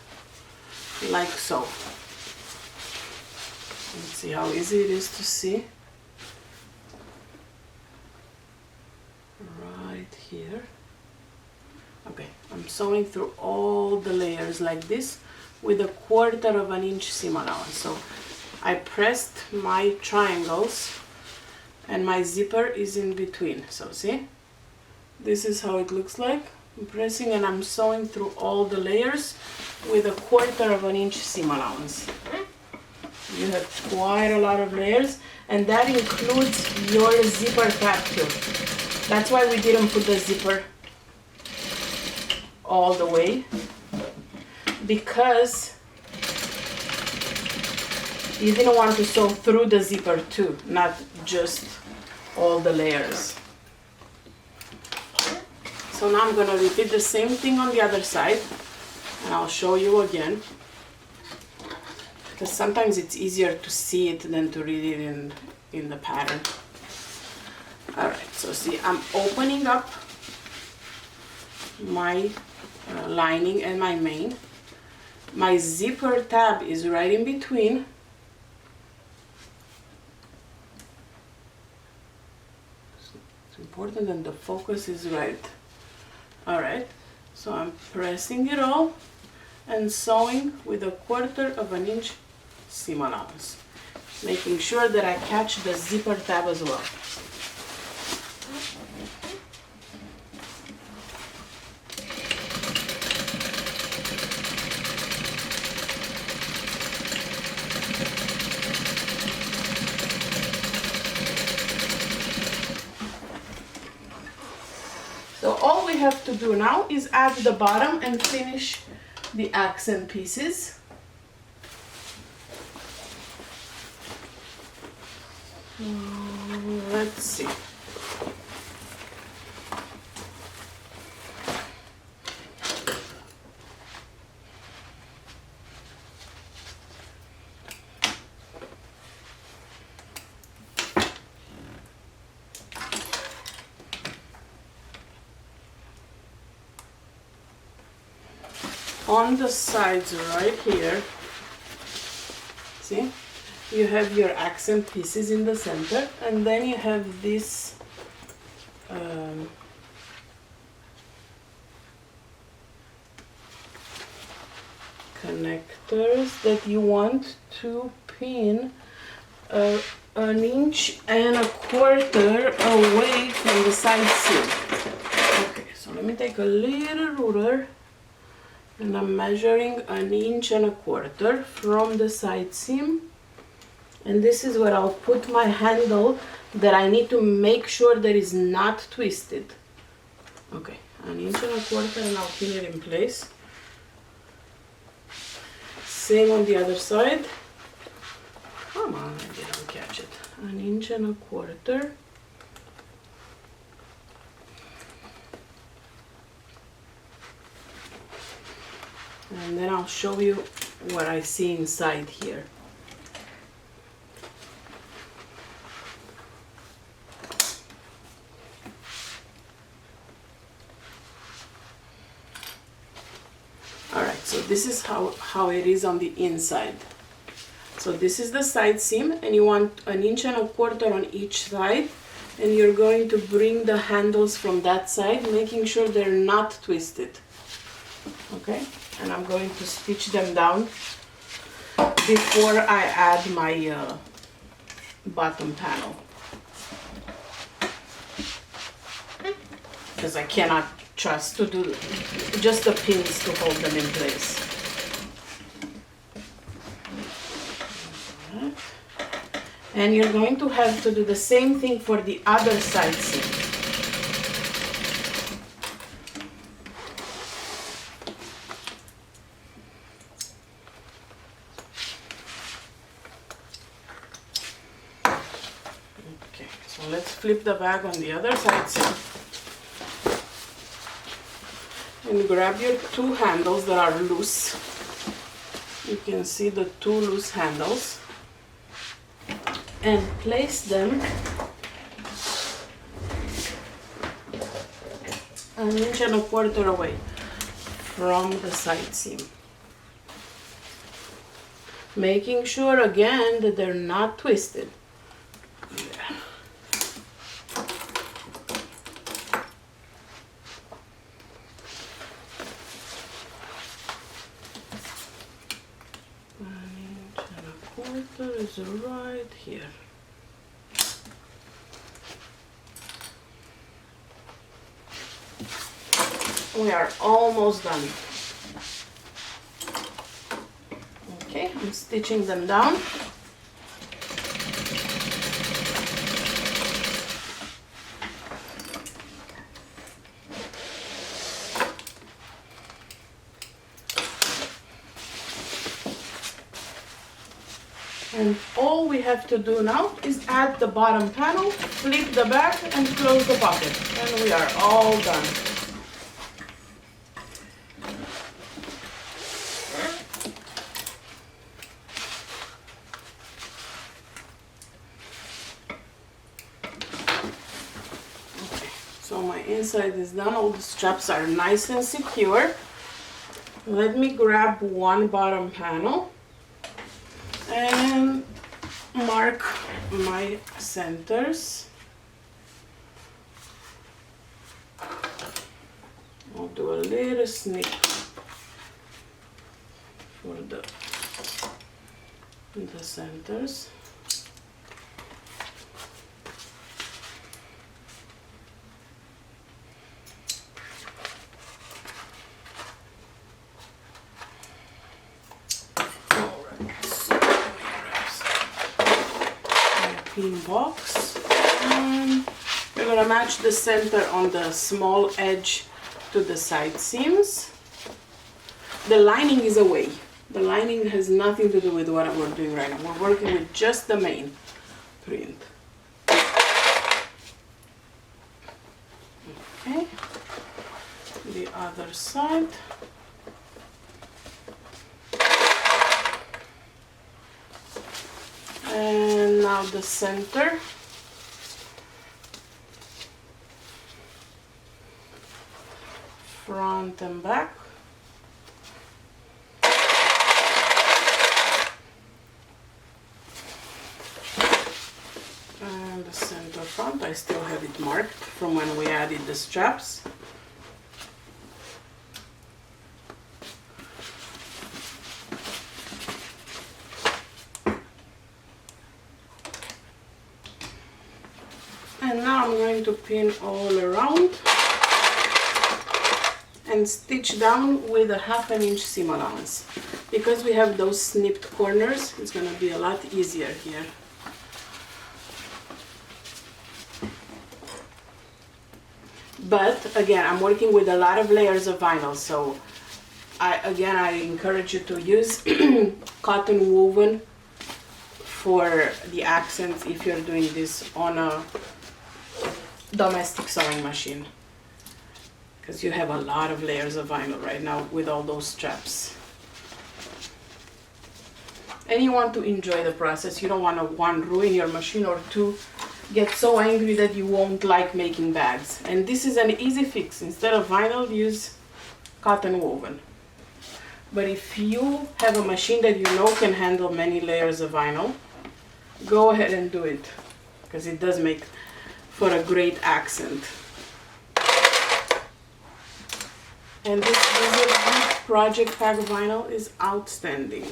like so. Let's see how easy it is to see. Right here. Okay, I'm sewing through all the layers like this with a 1/4 inch seam allowance. So I pressed my triangles and my zipper is in between. So see, this is how it looks like. I'm pressing and I'm sewing through all the layers with a 1/4 inch seam allowance. You have quite a lot of layers, and that includes your zipper tab too. That's why we didn't put the zipper all the way, because you didn't want to sew through the zipper too, not just all the layers. So now I'm going to repeat the same thing on the other side. And I'll show you again, because sometimes it's easier to see it than to read it in the pattern. All right, so see, I'm opening up my lining and my main. My zipper tab is right in between. It's important that the focus is right. All right, so I'm pressing it all and sewing with 1/4 of an inch seam allowance, making sure that I catch the zipper tab as well. So all we have to do now is add the bottom and finish the accent pieces. Let's see. On the sides right here, see, you have your accent pieces in the center, and then you have this connectors that you want to pin 1.25 inches away from the side seam. Okay, so let me take a little ruler. And I'm measuring 1.25 inches from the side seam. And this is where I'll put my handle that I need to make sure that is not twisted. Okay, 1.25 inches, and I'll pin it in place. Same on the other side. Come on, I didn't catch it. 1.25 inches. And then I'll show you what I see inside here. Alright, so this is how it is on the inside. So this is the side seam, and you want 1.25 inches on each side, and you're going to bring the handles from that side, making sure they're not twisted. Okay? And I'm going to stitch them down before I add my bottom panel, because I cannot trust to do just the pins to hold them in place. And you're going to have to do the same thing for the other side seam. So let's flip the bag on the other side seam. And grab your 2 handles that are loose. You can see the 2 loose handles. And place them 1.25 inches away from the side seam. Making sure again that they're not twisted. Is right here. We are almost done. Okay, I'm stitching them down. And all we have to do now is add the bottom panel, flip the back, and close the pocket. And we are all done. So my inside is done, all the straps are nice and secure. Let me grab one bottom panel and mark my centers. I'll do a little snip for the centers. Pin box, and we're gonna match the center on the small edge to the side seams. The lining is away. The lining has nothing to do with what we're doing right now. We're working with just the main print. Okay, the other side. And now the center. Front and back. And the center front, I still have it marked from when we added the straps. And now I'm going to pin all around and stitch down with a 1/2 inch seam allowance. Because we have those snipped corners, it's going to be a lot easier here. But again, I'm working with a lot of layers of vinyl, so I encourage you to use cotton woven for the accents if you're doing this on a domestic sewing machine, because you have a lot of layers of vinyl right now with all those straps. And you want to enjoy the process. You don't want to, one, ruin your machine, or two, get so angry that you won't like making bags. And this is an easy fix. Instead of vinyl, use cotton woven. But if you have a machine that you know can handle many layers of vinyl, go ahead and do it, because it does make for a great accent. And this WS&C Project Pack vinyl is outstanding.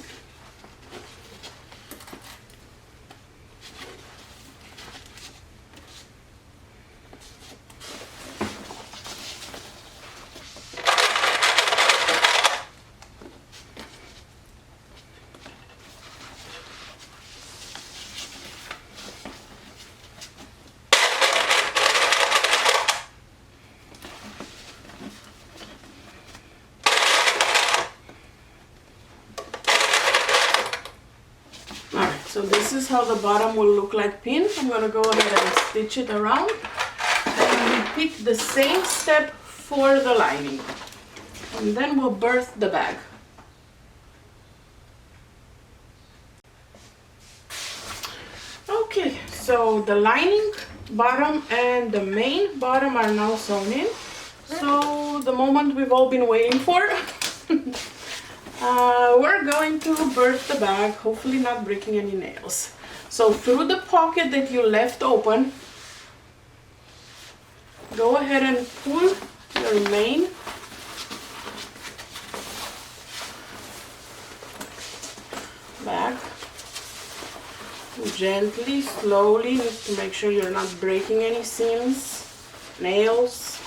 So this is how the bottom will look like pinned. I'm going to go ahead and stitch it around and repeat the same step for the lining. And then we'll birth the bag. Okay, so the lining bottom and the main bottom are now sewn in. So the moment we've all been waiting for. We're going to birth the bag, hopefully not breaking any nails. So through the pocket that you left open, go ahead and pull your main back. Gently, slowly, just to make sure you're not breaking any seams, nails,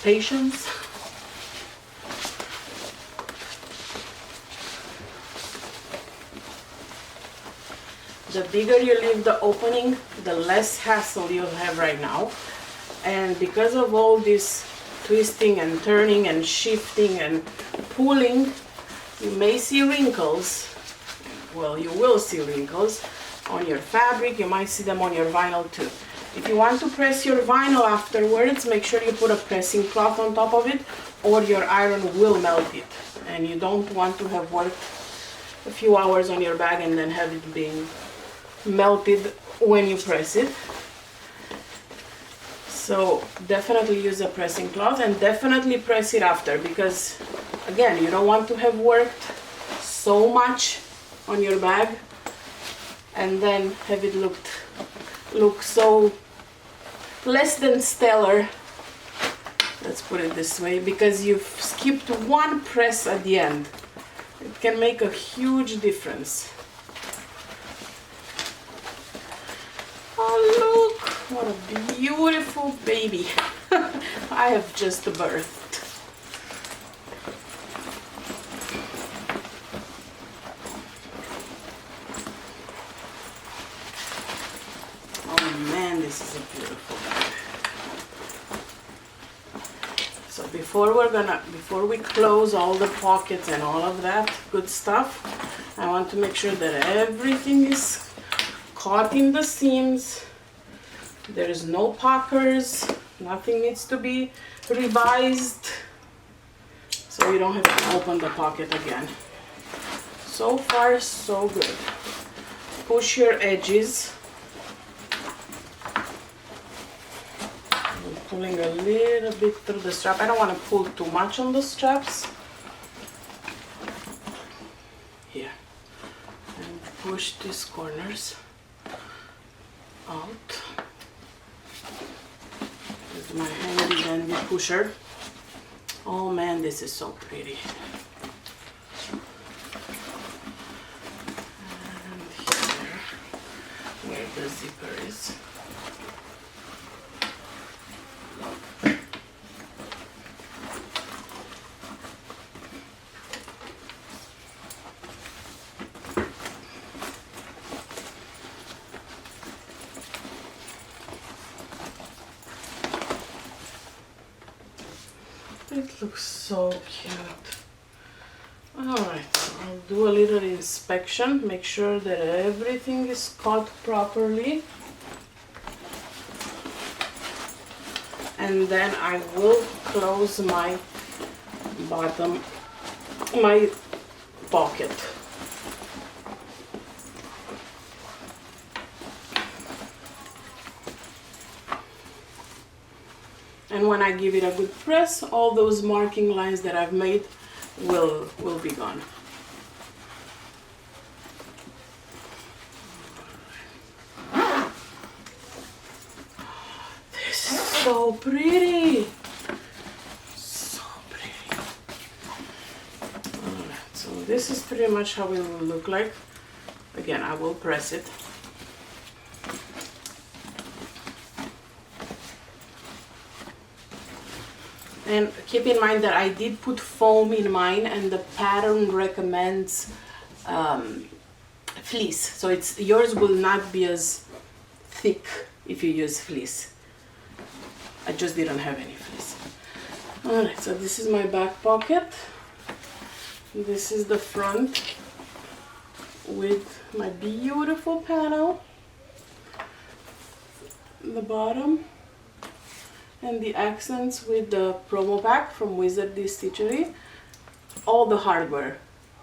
patience. The bigger you leave the opening, the less hassle you'll have right now. And because of all this twisting and turning and shifting and pulling, you may see wrinkles. Well, you will see wrinkles on your fabric. You might see them on your vinyl too. If you want to press your vinyl afterwards, make sure you put a pressing cloth on top of it, or your iron will melt it. And you don't want to have worked a few hours on your bag and then have it being melted when you press it. So definitely use a pressing cloth, and definitely press it after, because again, you don't want to have worked so much on your bag and then have it look so less than stellar. Let's put it this way, because you've skipped one press at the end. It can make a huge difference. Oh look, what a beautiful baby I have just birthed. Oh man, this is a beautiful bag. So before we close all the pockets and all of that good stuff, I want to make sure that everything is caught in the seams. There is no puckers, nothing needs to be revised, so you don't have to open the pocket again. So far, so good. Push your edges. I'm pulling a little bit through the strap. I don't want to pull too much on the straps. Here. And push these corners out with my handy dandy pusher. Oh man, this is so pretty. And here, where the zipper is. It looks so cute. Alright, so I'll do a little inspection, make sure that everything is caught properly. And then I will close my pocket. And when I give it a good press, all those marking lines that I've made will be gone. This is so pretty. So pretty. Alright, so this is pretty much how it will look like. Again, I will press it. And keep in mind that I did put foam in mine, and the pattern recommends fleece. So yours will not be as thick if you use fleece. I just didn't have any fleece. Alright, so this is my back pocket. This is the front with my beautiful panel. The bottom. And the accents with the promo pack from Wizardry Stitchery. All the hardware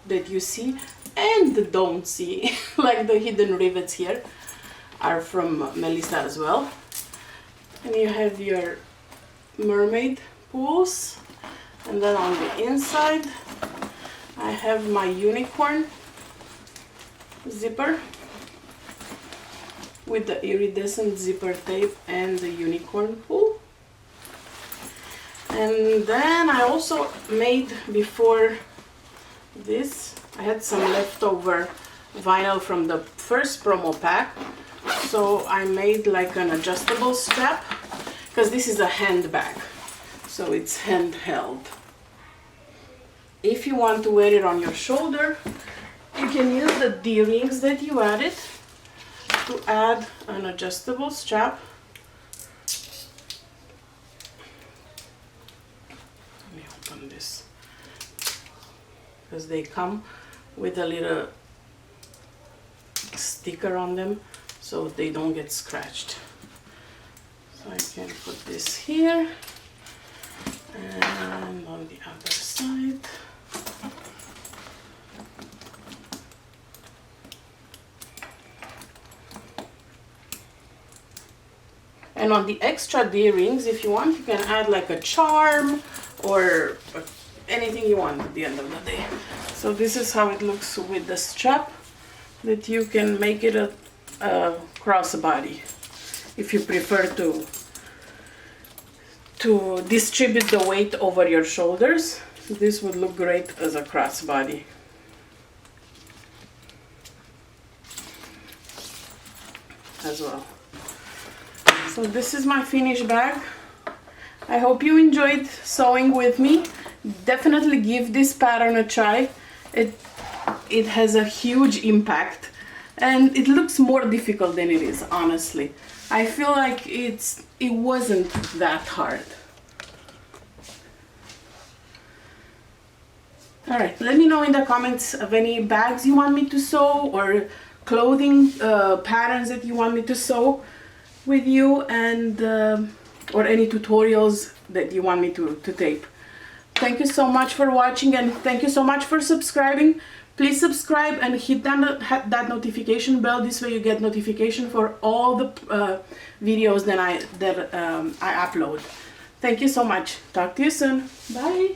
that you see and don't see, like the hidden rivets here, are from Melissa as well. And you have your mermaid pools. And then on the inside, I have my unicorn zipper with the iridescent zipper tape and the unicorn pool. And then I also made, before this, I had some leftover vinyl from the first promo pack. So I made like an adjustable strap, because this is a handbag, so it's handheld. If you want to wear it on your shoulder, you can use the D-rings that you added to add an adjustable strap. This, because they come with a little sticker on them so they don't get scratched. So I can put this here, and on the other side. And on the extra D-rings, if you want, you can add like a charm or anything you want at the end of the day. So this is how it looks with the strap, that you can make it a crossbody if you prefer to distribute the weight over your shoulders. This would look great as a crossbody. As well. So this is my finished bag. I hope you enjoyed sewing with me. Definitely give this pattern a try. It has a huge impact and it looks more difficult than it is, honestly. I feel like it wasn't that hard. Alright, let me know in the comments of any bags you want me to sew or clothing patterns that you want me to sew with you, and or any tutorials that you want me to tape. Thank you so much for watching, and thank you so much for subscribing. Please subscribe and hit that notification bell. This way you get notification for all the videos that I upload. Thank you so much. Talk to you soon. Bye.